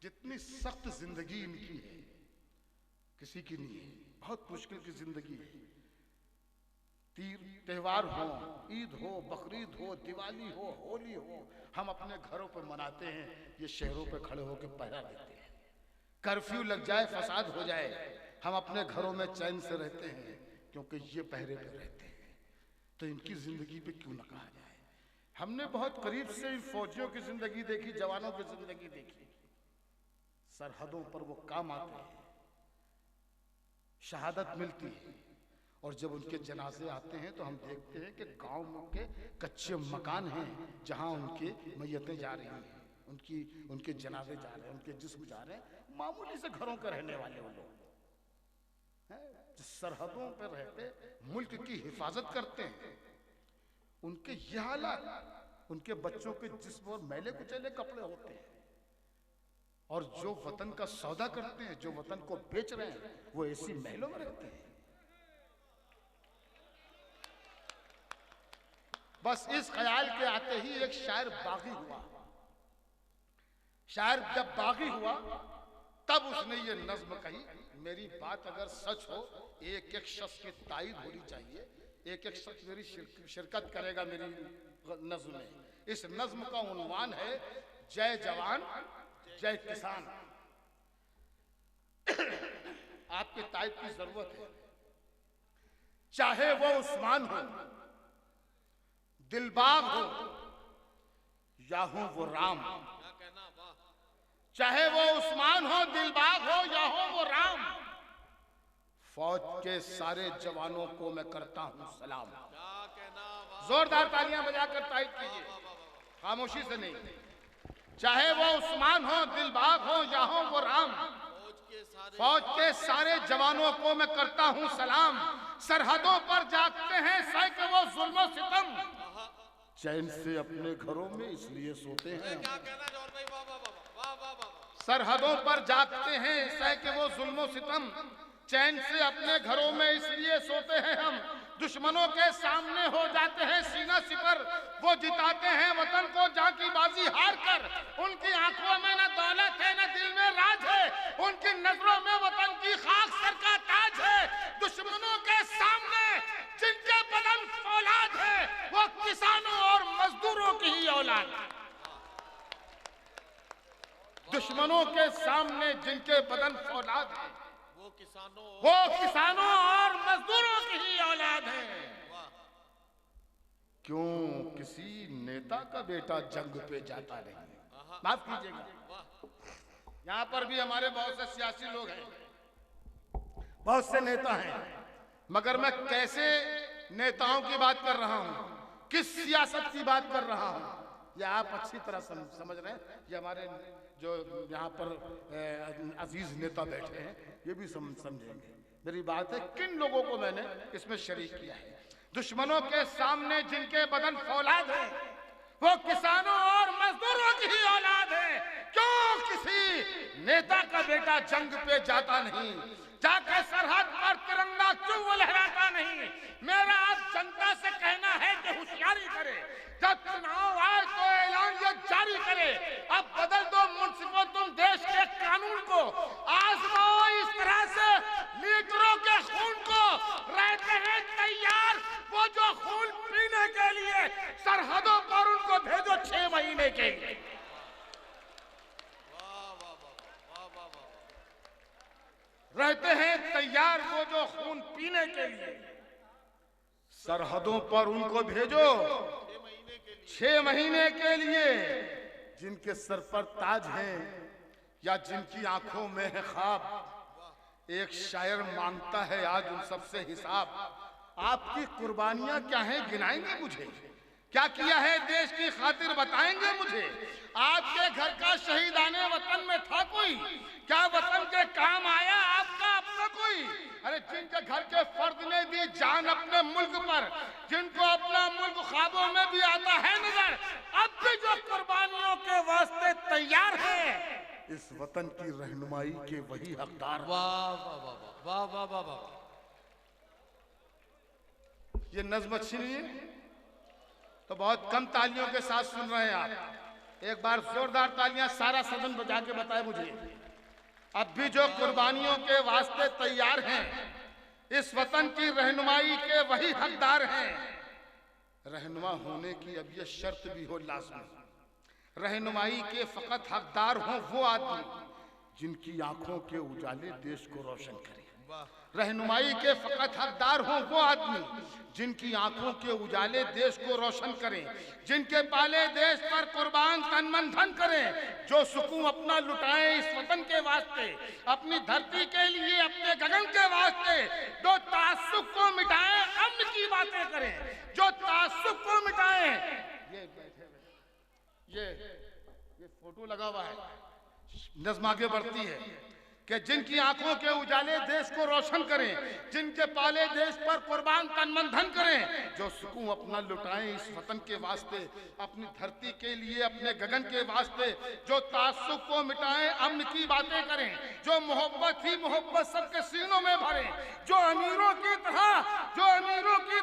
जितनी सख्त जिंदगी इनकी है किसी की नहीं है। बहुत मुश्किल की जिंदगी है। त्योहार हो, ईद हो, बकरीद हो, दिवाली हो, होली हो, हम अपने घरों पर मनाते हैं। ये शहरों पे खड़े होकर पहरा देते हैं। कर्फ्यू लग जाए, फसाद हो जाए, हम अपने घरों में चैन से रहते हैं क्योंकि ये पहरे पे रहते हैं। तो इनकी जिंदगी पे क्यों न कहा जाए? हमने बहुत करीब से इन फौजियों की जिंदगी देखी, जवानों की जिंदगी देखी। सरहदों पर वो काम आते हैं, शहादत मिलती है, और जब उनके जनाजे आते हैं तो हम देखते हैं कि गांव के कच्चे मकान हैं जहां उनके मैयतें जा रही हैं, उनके जनाजे जा रहे हैं, उनके जिस्म जा रहे हैं। मामूली से घरों के रहने वाले वो लोग जो सरहदों पर रहते मुल्क की हिफाजत करते हैं, उनके ये हालात, उनके बच्चों के जिस्म और मैले कुचैले कपड़े होते हैं। और जो वतन का सौदा करते हैं, जो वतन को बेच रहे हैं, वो ऐसी महलों में रहते हैं। बस इस ख्याल के आते ही एक शायर बागी हुआ। शायर जब बागी हुआ तब उसने ये नज्म कही। मेरी बात अगर सच हो, एक एक शख्स की ताईद होनी चाहिए। एक एक शख्स मेरी शिरकत करेगा मेरी नज्म में। इस नज्म का उन्वान है जय जवान जय किसान। आपके ताईद की जरूरत है। चाहे वो उस्मान हो, दिलबाग हो, या हो वो राम। चाहे वो उस्मान हो, दिलबाग हो, या हो वो राम। फौज के सारे जवानों को मैं करता हूं सलाम। जोरदार तालियां बजाकर तारीफ कीजिए, खामोशी से नहीं। चाहे वो उस्मान हो, दिलबाग हो, या हो वो राम। फौज के सारे जवानों को मैं करता हूं सलाम। सरहदों पर जागते हैं सैकड़ों जुल्म सितम। चैन से अपने घरों में इसलिए सोते हैं। क्या कहना जौहर भाई, वाह वाह वाह वाह वाह वाह। सरहदों पर जागते हैं सह के वो जुल्मो सितम, चैन से अपने घरों में इसलिए सोते हैं हम। दुश्मनों के सामने हो जाते हैं सीना सिपर, वो जिताते हैं वतन को जाकी बाजी हार कर। उनकी आंखों में न दौलत है न दिल में राज है, उनकी नजरों में वतन की खाक सर का ताज है। दुश्मनों के सामने जिनके बदन फौलाद है, वो किसानों और मजदूरों की ही औलाद है। दुश्मनों के सामने जिनके बदन फौलाद है, वो किसानों और मजदूरों की ही औलाद है। क्यों किसी नेता का बेटा जंग पे जाता नहीं? माफ कीजिएगा, यहाँ पर भी हमारे बहुत से सियासी लोग हैं, बहुत से नेता हैं, मगर मैं कैसे नेताओं की बात कर रहा हूँ, किस सियासत की बात कर रहा हूँ, ये आप अच्छी तरह समझ रहे हैं। ये हमारे जो यहाँ पर अजीज नेता बैठे हैं ये भी समझेंगे मेरी बात है किन लोगों को मैंने इसमें शरीक किया है। दुश्मनों के सामने जिनके बदन फौलाद है, वो किसानों और मजदूरों की ही औलाद है। क्यों किसी नेता का बेटा जंग पे जाता नहीं, जाके सरहद पर तिरंगा क्यों वो लहराता नहीं? मेरा आज जनता से कहना है कि होशियारी करे, जब चुनाव आए तो ऐलान ये जारी करे। अब बदल दो मुंसिफों तुम देश के कानून को, आजमाओ इस तरह से लीडरों के खून को। रहते हैं तैयार वो जो खून पीने के लिए, सरहदों पर उनको भेजो 6 महीने के लिए। रहते हैं तैयार वो जो खून पीने के लिए, सरहदों पर उनको भेजो 6 महीने के लिए। जिनके सर पर ताज है या जिनकी आंखों में है ख्वाब, एक शायर मांगता है आज उन सबसे हिसाब। आपकी कुर्बानियां क्या हैं गिनाएंगे मुझे, क्या किया है देश की खातिर बताएंगे मुझे। आपके घर का शहीदाने वतन में था कोई, क्या वतन के काम आया आपका अपना कोई? अरे जिनके घर के फर्द ने दी जान अपने मुल्क पर, जिनको अपना मुल्क ख्वाबों में भी आता है नजर, अब भी जो कुर्बानियों के वास्ते तैयार है, इस वतन की रहनुमाई के वही हकदार। वाह वाह वाह वाह वाह वाह वाह। ये नज्म अच्छी नहीं है तो बहुत कम तालियों के साथ सुन रहे हैं आप। एक बार जोरदार तालियां सारा सदन बजा के बताए मुझे। अब भी जो कुर्बानियों के वास्ते तैयार हैं, इस वतन की रहनुमाई के वही हकदार हैं। रहनुमा होने की अब ये शर्त भी हो लाज़मी, रहनुमाई के फकत हकदार हों वो आदमी जिनकी आंखों के उजाले देश को रोशन करें। रहनुमाई के फकत हकदार हों वो आदमी जिनकी आंखों के उजाले देश को रोशन करें, जिनके पाले देश पर कुर्बान तन मन धन करें, जो सुकून अपना लुटाएं इस वतन के वास्ते, अपनी धरती के लिए, अपने गगन के वास्ते, जो तासुब को मिटाएं अमन की बातें करें, जो तासुब को मिटाएं। ये फोटो लगा हुआ है, नज़्म आगे बढ़ती है कि जिनकी आंखों के उजाले देश को रोशन करें, जिनके पाले देश पर कुर्बान तन मन धन करें, जो सुकून अपना लुटाएं इस वतन के वास्ते, अपनी धरती के लिए, अपने गगन के वास्ते, जो तासुब को मिटाएं अमन की बातें करें, जो मोहब्बत ही मोहब्बत सबके सीनों में भरें, जो अमीरों की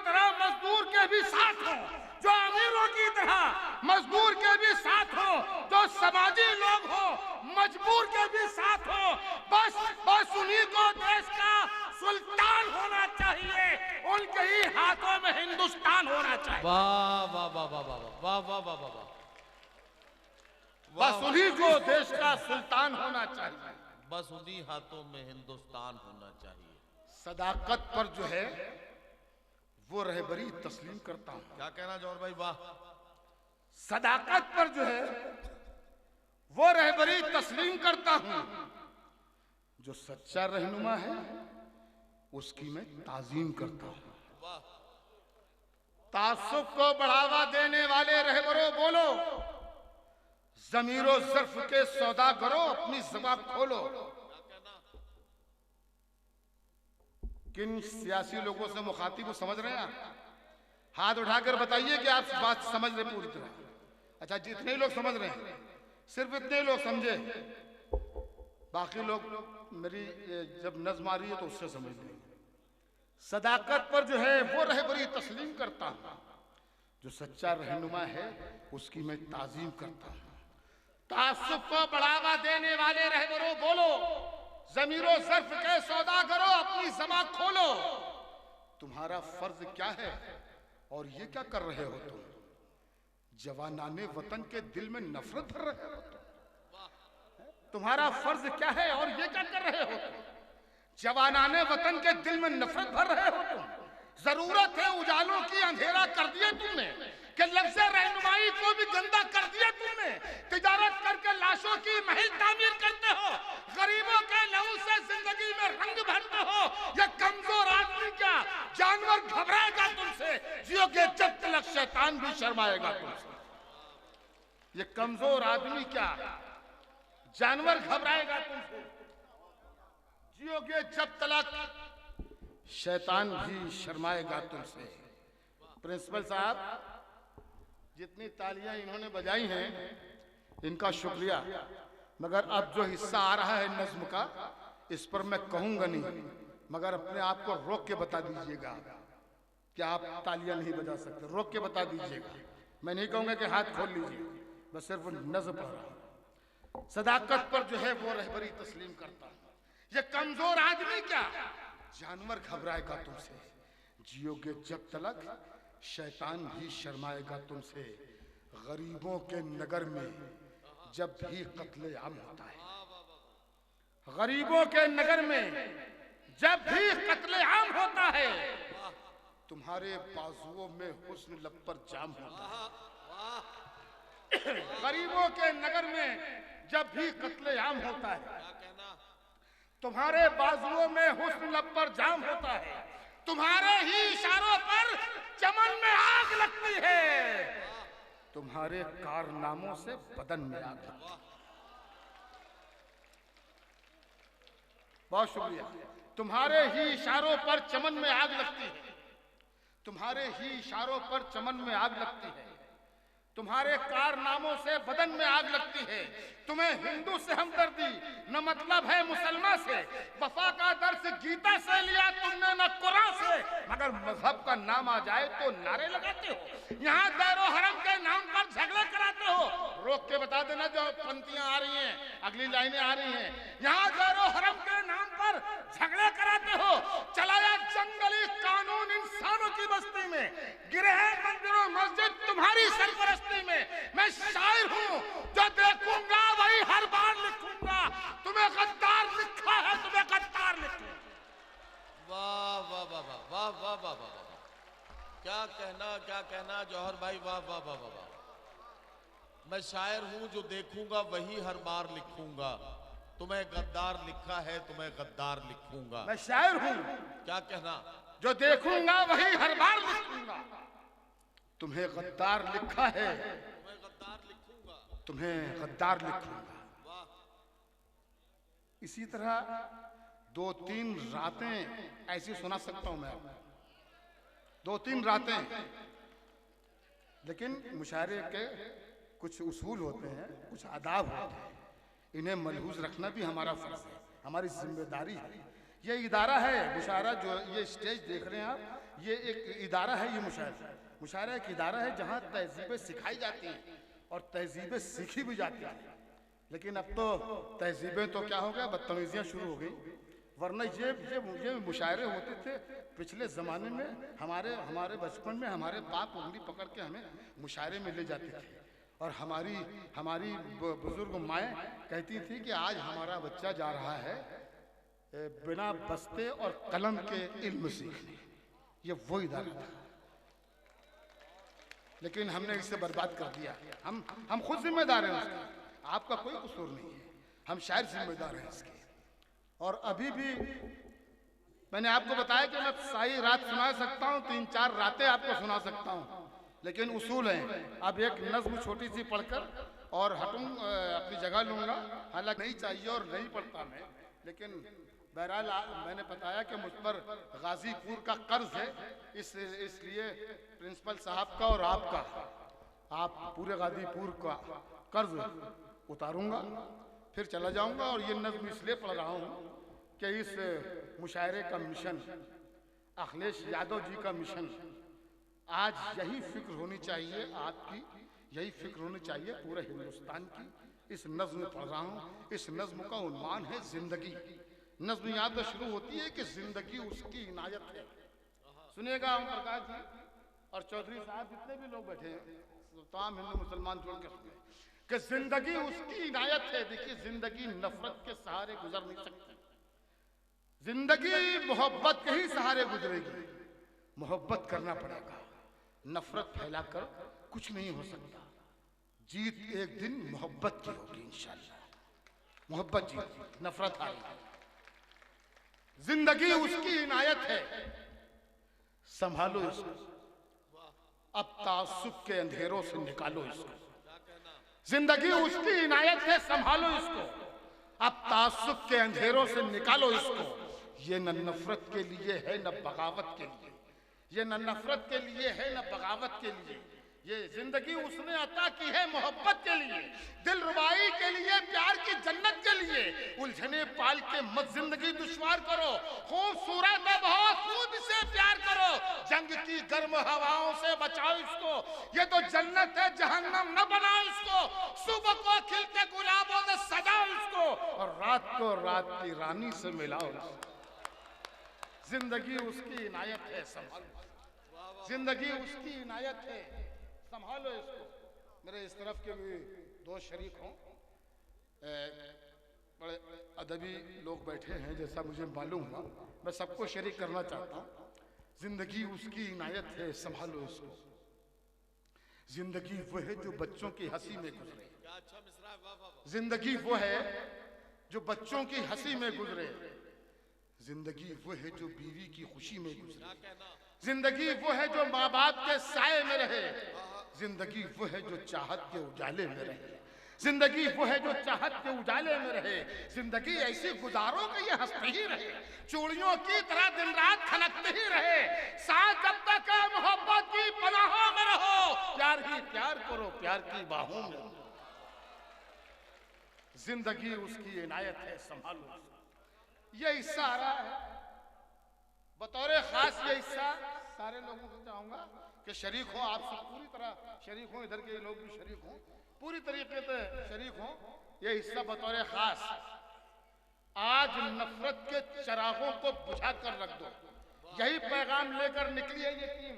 तरह मजदूर के भी साथ हों, जो अमीरों की तरह मजदूर के भी साथ हो, जो समाजी लोग हो मजबूर के भी साथ हो। बस उन्हीं को देश का सुल्तान होना चाहिए, उनके ही हाथों में हिंदुस्तान होना चाहिए। वाह वाह वाह वाह वाह वाह वाह वाह वाह। बस उन्हीं को देश का सुल्तान होना चाहिए, बस उन्हीं हाथों में हिंदुस्तान होना चाहिए। सदाकत पर जो है वो रहबरी तस्लीम करता हूं। क्या कहना जौहर भाई, वाह। सदाकत पर जो है वो रहबरी तस्लीम करता हूं। जो सच्चा रहनुमा है उसकी मैं ताजीम करता हूं। तासुब को बढ़ावा देने वाले रहबरों बोलो, ज़मीरो ज़र्फ के सौदा करो, अपनी ज़बान खोलो। किन सियासी लोगों से मुखातिब समझ रहे हैं आप? हाथ उठाकर बताइए कि आप बात समझ रहे पूरी तरह। अच्छा, जितने लोग समझ रहे हैं सिर्फ इतने लोग समझे, बाकी लोग मेरी जब नज़्म आ रही है तो उससे समझ लेंगे। सदाकत पर जो है वो रहबरी तस्लीम करता हूँ, जो सच्चा रहनुमा है उसकी मैं ताजीम करता हूँ। तासुब को बढ़ावा देने वाले रहबरों बोलो, ज़मीरो ज़र्फ के सौदा करो, अपनी ज़बान खोलो। तुम्हारा फर्ज क्या है और ये क्या कर रहे हो तुम? जवानाने वतन के दिल में नफरत भर रहे हो तुम। तुम्हारा फर्ज क्या है और ये क्या कर रहे हो तुम? जवानाने वतन के दिल में नफरत भर रहे हो तुम। जरूरत है उजालों की, अंधेरा कर दिया तुमने, कि लफ्ज़ रहनुमाई को भी गंदा कर दिया तुमने। तिजारत करके लाशों की महल तामीर करते हो, गरीबों के लहू से जिंदगी में रंग भरते हो। ये कमजोर आदमी क्या जानवर घबराएगा तुमसे, जियोगे जब तक शैतान भी शर्माएगा तुमसे। ये कमजोर आदमी क्या जानवर घबराएगा तुमसे, जियोगे जब तक शैतान भी शर्माएगा तुमसे। प्रिंसिपल साहब, जितनी तालियां इन्होंने बजाई हैं इनका शुक्रिया, मगर अब जो हिस्सा आ रहा है नज्म का इस पर मैं कहूंगा नहीं, मगर अपने आप को रोक के बता दीजिएगा कि आप तालियां नहीं बजा सकते। रोक के बता दीजिएगा, मैं नहीं कहूंगा कि हाथ खोल लीजिए, मैं सिर्फ नज्म पढ़ रहा हूं। सदाकत पर जो है वो रहबरी तस्लीम करता हूं। ये कमजोर आदमी क्या जानवर घबराएगा तुमसे, जियोगे जब तक शैतान भी शर्माएगा तुमसे। गरीबों के नगर में जब भी कत्ले आम होता है, गरीबों के नगर में जब भी कत्ले आम होता है, तुम्हारे बाजुओं में हुस्न लब पर जाम होता है। गरीबों के नगर में जब भी कत्ले आम होता है, तुम्हारे बाजुओं में हुस्न लब पर जाम होता है। तुम्हारे ही इशारों पर चमन में आग लगती है, तुम्हारे कारनामों से बदन में आग लगती है। बहुत शुक्रिया। तुम्हारे ही इशारों पर चमन में आग लगती है, तुम्हारे ही इशारों पर चमन में आग लगती है। तुम्हारे कारनामों से बदन में आग लगती है। तुम्हें हिंदू से हमदर्दी न मतलब है मुसलमान से। वफा का दर्स गीता से लिया तुमने न कुरान से, मगर मजहब का नाम आ जाए तो नारे लगाते हो। यहाँ दैरो हरम के नाम पर झगड़े कराते हो। रोक के बता देना जो पंक्तियां आ रही हैं, अगली लाइनें आ रही हैं। यहाँ दैरो हरम के नाम पर झगड़े कराते हो। चलाया जंगली कानून इंसानों की बस्ती में, गिरे हैं मंदिरों मस्जिद तुम्हारी सरपरस्ती में। मैं शायर हूँ जो देखूंगा वही हर बार लिखूंगा। तुम्हें गद्दार लिखा है, तुम्हें गद्दार लिखूंगा। वाह वाह वाह वाह वाह वाह वाह वाह वाह, क्या कहना जौहर भाई, वाह वाह वाह वाह वाह। मैं शायर हूं जो देखूंगा वही हर बार लिखूंगा। तुम्हें गद्दार लिखा है, तुम्हें गद्दार लिखूंगा। मैं शायर हूँ, क्या कहना, जो देखूंगा वही हर बार लिखूंगा। तुम्हें गद्दार लिखा है, तुम्हें गद्दार लिखूंगा, तुम्हें गद्दार लिखूंगा। इसी तरह 2-3 रातें ऐसी सुना सकता हूं मैं, 2-3 रातें। लेकिन मुशायरे के कुछ उसूल होते हैं, कुछ आदाब होते हैं, इन्हें मलहूज रखना भी हमारा फर्ज है, हमारी जिम्मेदारी है। ये इदारा है मुशायरा, जो ये स्टेज देख रहे हैं आप, ये एक इदारा है। ये मुशायरा एक इदारा है जहाँ तहजीबें सिखाई जाती हैं और तहजीबें सीखी भी जाती हैं। लेकिन अब तो तहजीबें तो क्या हो गया, बदतमीजियाँ शुरू हो गई। वरना ये मुशायरे होते थे पिछले ज़माने में। हमारे बचपन में हमारे बाप उंगली पकड़ के हमें मुशायरे में ले जाते थे, और हमारी बुजुर्ग माएँ कहती थी कि आज हमारा बच्चा जा रहा है बिना बस्ते और कलम के इल्म सीखने। ये वो इदारा था, लेकिन हमने इसे बर्बाद कर दिया। हम खुद जिम्मेदार हैं उसके, आपका कोई कसूर नहीं है, हम शायद जिम्मेदार हैं इसके। और अभी भी मैंने आपको बताया कि मैं सारी रात सुना सकता हूँ, 3-4 रातें आपको सुना सकता हूँ, लेकिन उसूल हैं। अब एक नज्म छोटी सी पढ़कर और हटूँ, अपनी जगह लूँगा। हालांकि नहीं चाहिए और नहीं पढ़ता मैं, लेकिन बहरहाल मैंने बताया कि मुझ पर गाजीपुर का कर्ज है, इसलिए प्रिंसिपल साहब का और आपका, आप पूरे गाजीपुर का कर्ज उतारूंगा, फिर चला जाऊंगा। और ये नज्म इसलिए पढ़ रहा हूँ कि इस मुशायरे का मिशन, अखिलेश यादव जी का मिशन, आज यही फिक्र होनी चाहिए आपकी, यही फिक्र होनी चाहिए पूरे हिंदुस्तान की। इस नज्म में पढ़ रहा हूँ। इस नज्म का उन्वान है जिंदगी। नज्म यहाँ पे शुरू होती है कि जिंदगी उसकी इनायत है। सुनिएगा ओम प्रकाश जी और चौधरी साहब, जितने भी लोग बैठे हैं, तमाम हिंदू मुसलमान जोड़ के सुने कि जिंदगी उसकी इनायत है। देखिए, जिंदगी नफरत के सहारे गुजर नहीं सकती, जिंदगी मोहब्बत के ही सहारे गुजरेगी। मोहब्बत करना पड़ेगा, नफरत फैलाकर कुछ नहीं हो सकता। जीत एक दिन मोहब्बत की होगी इंशाअल्लाह। मोहब्बत जीत, नफरत हारेगी। जिंदगी उसकी इनायत है, संभालो इसको, अब तासुब के अंधेरों से निकालो इसको। जिंदगी उसकी इनायत है, संभालो इसको, अब तासुब के अंधेरों से निकालो इसको। ये न नफरत के लिए है न बगावत के लिए, ये न नफरत के लिए है न बगावत के लिए। ये जिंदगी उसने अता की है मोहब्बत के लिए, दिल रुबाई के लिए, प्यार की जन्नत के लिए। उलझने पाल के मत जिंदगी दुश्वार करो, खूबसूरत है बहुत, खूब से प्यार करो। जंग की गर्म हवाओं से बचाओ इसको, ये तो जन्नत है जहन्नम न बनाओ इसको। सुबह को खिलते गुलाबों से सजाओ इसको, और रात को रात की रानी से मिलाओ। जिंदगी उसकी इनायत है, संभालो। जिंदगी उसकी इनायत है, संभालो इसको। मेरे इस तरफ के भी दो शरीक हों, बड़े अदबी लोग बैठे हैं जैसा मुझे मालूम हुआ, मैं सबको शरीक करना चाहता हूँ। जिंदगी उसकी इनायत है, संभालो इसको। जिंदगी वो है जो बच्चों की हंसी में गुजरे, जिंदगी वो है जो बच्चों की हंसी में गुजरे। जिंदगी वो है जो बीवी की खुशी में गुजरे। जिंदगी वो है जो माँ बाप के साए में रहे। जिंदगी वो है जो चाहत के उजाले में रहे। जिंदगी वो है जो चाहत के उजाले में रहे। जिंदगी ऐसी गुजारो कि ये हंसते ही रहे, चूड़ियों की तरह दिन रात खनकते ही रहे। साथ जब तक है मोहब्बत की पनाहों में रहो, प्यार ही प्यार करो, प्यार की बाहों में। जिंदगी उसकी इनायत है, संभालो। ये हिस्सा आ रहा है बतौर खास, ये हिस्सा सारे लोगों को चाहूंगा कि शरीक हो, आप सब पूरी तरह शरीक हो, इधर के लोग भी शरीक हो, पूरी तरीके से शरीक हो। ये हिस्सा बतौर खास, आज नफरत के चरागों को बुझा कर रख दो। यही पैगाम लेकर निकली है ये टीम,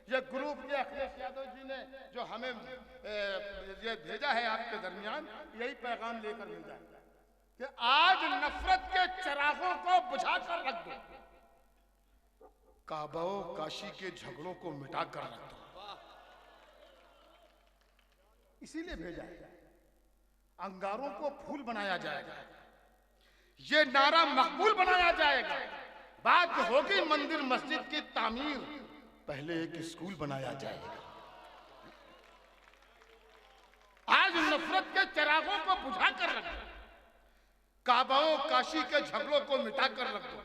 ये ग्रुप, ये अखिलेश यादव जी ने जो हमें ये भेजा है आपके दरमियान, यही पैगाम लेकर भेजा है कि आज नफरत के चरागों को बुझा कर रख दो, काबा काशी के झगड़ों को मिटा कर रख दो। इसीलिए भेजा है, अंगारों को फूल बनाया जाएगा, ये नारा मकबूल बनाया जाएगा। बात होगी मंदिर मस्जिद की तामीर, पहले एक स्कूल बनाया जाएगा। आज नफरत के चिरागों को बुझा कर रख दो, काबाओं काशी के झगड़ों को मिटा कर रख दो।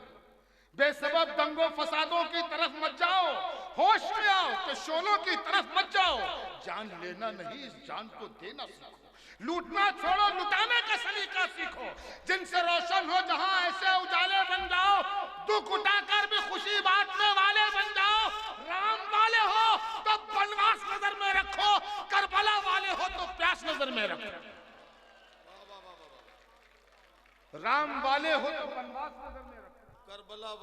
बेसबब दंगों फसादों की तरफ मत जाओ, होश में आओ कि शोलों की तरफ मत जाओ। जान लेना नहीं, इस जान को देना सीखो। लूटना छोड़ो, लुटाने का सलीका सीखो। जिनसे रोशन हो जहां ऐसे उजाले बन जाओ, दुख उठाकर भी खुशी बांटने वाले बन जाओ। राम वाले हो तो बनवास नजर में रखो, करबला वाले हो तो प्यास नजर में रखो। राम वाले हो तो बनवास नजर में रखो, करबला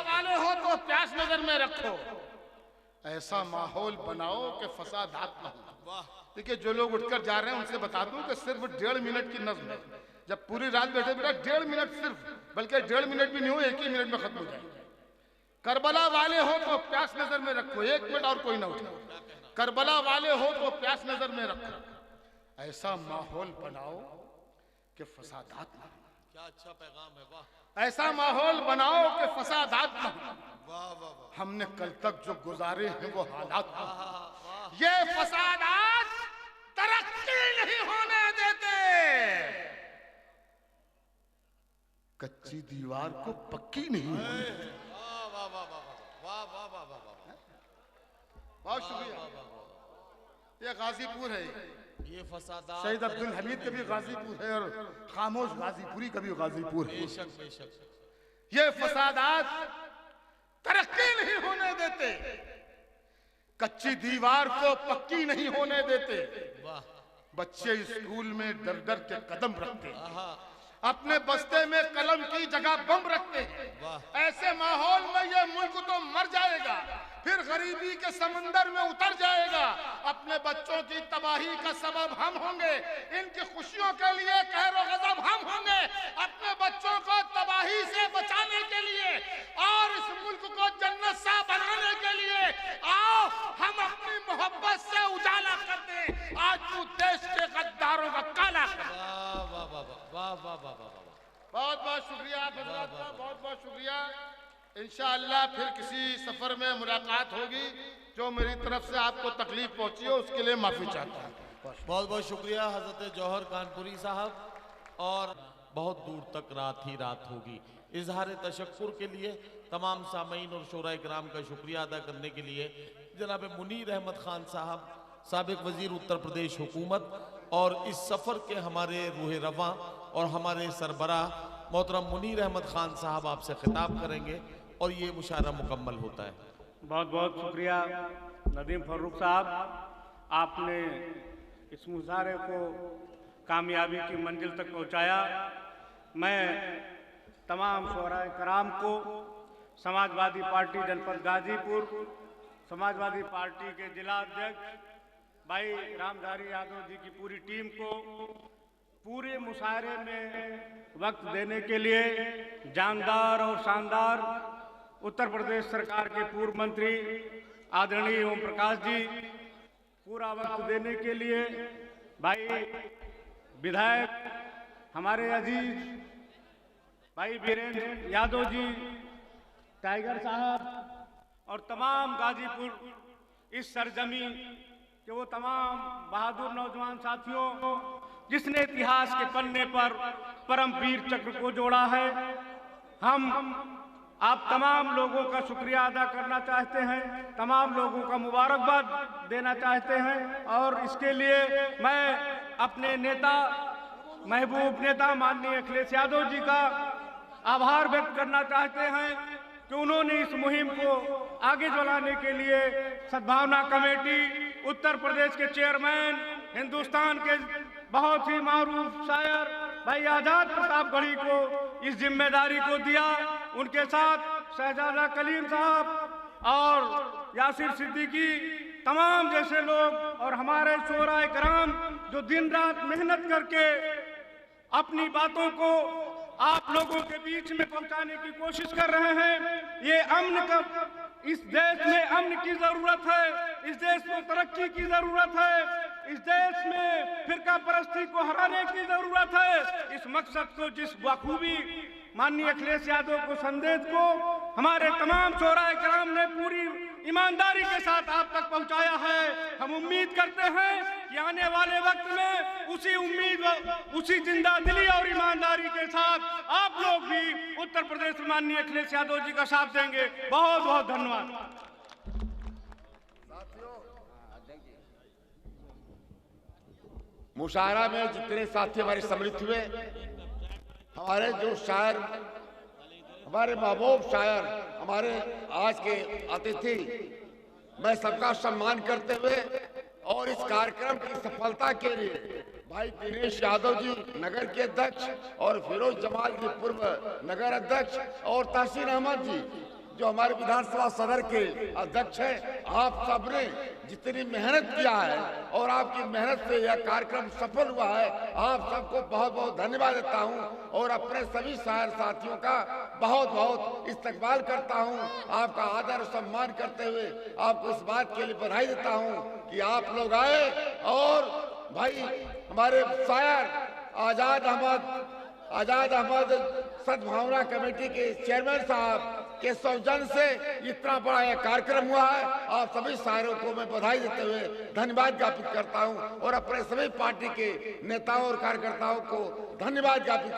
वाले हो तो प्यास नजर में रखो। ऐसा माहौल बनाओ कि फसादात न हो। देखिए, जो लोग उठकर जा रहे हैं उनसे बता दूं कि सिर्फ 1.5 मिनट की नज्म है। जब पूरी रात बैठे बेटा 1.5 मिनट, सिर्फ, बल्कि 1.5 मिनट भी नहीं हो, 1 ही मिनट में खत्म हो जाए। करबला वाले हो तो प्यास नजर में रखो, 1 मिनट और कोई ना उठे। करबला वाले हो तो प्यास नजर में रखो। ऐसा माहौल बनाओ कि फसादात न हो। क्या अच्छा पैगाम है, वाह। ऐसा माहौल बनाओ कि फसादात न हो। वाह वाह वाह। हमने कल तक जो गुजारे हैं वो हालात, ये फसादात तरक्की नहीं होने देते। कच्ची दीवार को पक्की नहीं होने देते। वाह वाह वाह वाह वाह वाह वाह वाह वाह। बहुत शुक्रिया। ये गाजीपुर है, ये फसादात शहीद अब्दुल हमीद कभी गाजीपुर है और खामोश गाजीपुरी कभी गाजीपुर है। बेशक बेशक। ये फसादात तरक्की नहीं होने देते, कच्ची दीवार को पक्की नहीं होने देते। वाह। बच्चे स्कूल में डर डर के कदम रखते हैं, आहा। अपने बस्ते में कलम की जगह बम रखते हैं। वाह। ऐसे माहौल में ये मुल्क तो मर जाएगा, फिर गरीबी के समंदर में उतर जाएगा। अपने बच्चों की तबाही का सबब हम होंगे, इनकी खुशियों के लिए कहरो गजब हम होंगे। अपने बच्चों को तबाही से बचाने के लिए और इस मुल्क को जन्नत सा बनाने के लिए आओ हम अपनी मोहब्बत से उजाला कर दें। आज तू देश के गद्दारों का काला कर। वाह वाह वाह वाह वाह वाह वाह वाह। बहुत बहुत शुक्रिया आप हजरात का, बहुत बहुत शुक्रिया। इंशाअल्लाह फिर किसी सफर में मुलाकात होगी। जो मेरी तरफ से आपको तकलीफ पहुंची हो उसके लिए माफी चाहता हूँ। बहुत बहुत शुक्रिया हजरत जौहर कानपुरी साहब। और बहुत दूर तक रात ही रात होगी। इजहार तशक्कुर के लिए तमाम सामीन और शोरा इकराम का शुक्रिया अदा करने के लिए जनाब मुनीर अहमद खान साहब, साबिक वजीर उत्तर प्रदेश हुकूमत, और इस सफ़र के हमारे रूह रवां और हमारे सरबराह मोहतरम मुनीर अहमद खान साहब आपसे खिताब करेंगे और ये मुशायरा मुकम्मल होता है। बहुत बहुत शुक्रिया नदीम फारूक साहब, आपने इस मुजाहरे को कामयाबी की मंजिल तक पहुंचाया। मैं तमाम शोहराए कराम को, समाजवादी पार्टी जनपद गाजीपुर, समाजवादी पार्टी के जिला अध्यक्ष भाई रामधारी यादव जी की पूरी टीम को पूरे मुशायरे में वक्त देने के लिए, जानदार और शानदार उत्तर प्रदेश सरकार के पूर्व मंत्री आदरणीय ओम प्रकाश जी, पूरा वक्त देने के लिए भाई विधायक हमारे अजीज भाई वीरेंद्र यादव जी, टाइगर साहब और तमाम गाजीपुर इस सरजमी के वो तमाम बहादुर नौजवान साथियों जिसने इतिहास के पन्ने पर परम वीर चक्र को जोड़ा है। हम आप तमाम लोगों का शुक्रिया अदा करना चाहते हैं, तमाम लोगों का मुबारकबाद देना चाहते हैं। और इसके लिए मैं अपने नेता, महबूब नेता माननीय अखिलेश यादव जी का आभार व्यक्त करना चाहते हैं कि उन्होंने इस मुहिम को आगे चलाने के लिए सद्भावना कमेटी, उत्तर प्रदेश के चेयरमैन, हिंदुस्तान के बहुत ही मारूफ शायर भाई आजाद प्रताप गढ़ी को इस जिम्मेदारी को दिया। उनके साथ शहजादा कलीम साहब और यासिर सिद्दीकी, तमाम जैसे लोग और हमारे शोहराए कराम जो दिन रात मेहनत करके अपनी बातों को आप लोगों के बीच में पहुंचाने की कोशिश कर रहे हैं। ये अमन का, इस देश में अमन की जरूरत है, इस देश को तरक्की की जरूरत है, इस देश में फिरका परस्ती को हराने की जरूरत है। इस मकसद को जिस बखूबी माननीय अखिलेश यादव को संदेश को हमारे तमाम शोहराए कराम ने पूरी ईमानदारी के साथ आप तक पहुंचाया है। हम उम्मीद करते हैं कि आने वाले वक्त में उसी उम्मीद, उसी जिंदा दिली और ईमानदारी के साथ आप लोग भी उत्तर प्रदेश माननीय अखिलेश यादव जी का साथ देंगे। बहुत बहुत धन्यवाद। मुशायरा में जितने साथी हमारे सम्मिलित हुए, हमारे जो शायर, हमारे महबूब शायर, हमारे आज के अतिथि, मैं सबका सम्मान करते हुए और इस कार्यक्रम की सफलता के लिए भाई दिनेश यादव जी नगर के अध्यक्ष और फिरोज जमाल जी पूर्व नगर अध्यक्ष और तहसीन अहमद जी जो हमारे विधानसभा सदर के अध्यक्ष हैं, आप सबने जितनी मेहनत किया है और आपकी मेहनत से यह कार्यक्रम सफल हुआ है, आप सबको बहुत बहुत धन्यवाद देता हूं और अपने सभी शायर साथियों का बहुत बहुत इस्तकबाल करता हूं। आपका आदर और सम्मान करते हुए आपको इस बात के लिए बधाई देता हूं कि आप लोग आए और भाई हमारे शायर आजाद अहमद सद्भावना कमेटी के चेयरमैन साहब के सौजन्य से इतना बड़ा यह कार्यक्रम हुआ है। आप सभी शायरों को मैं बधाई देते हुए धन्यवाद ज्ञापित करता हूं और अपने सभी पार्टी के नेताओं और कार्यकर्ताओं को धन्यवाद ज्ञापित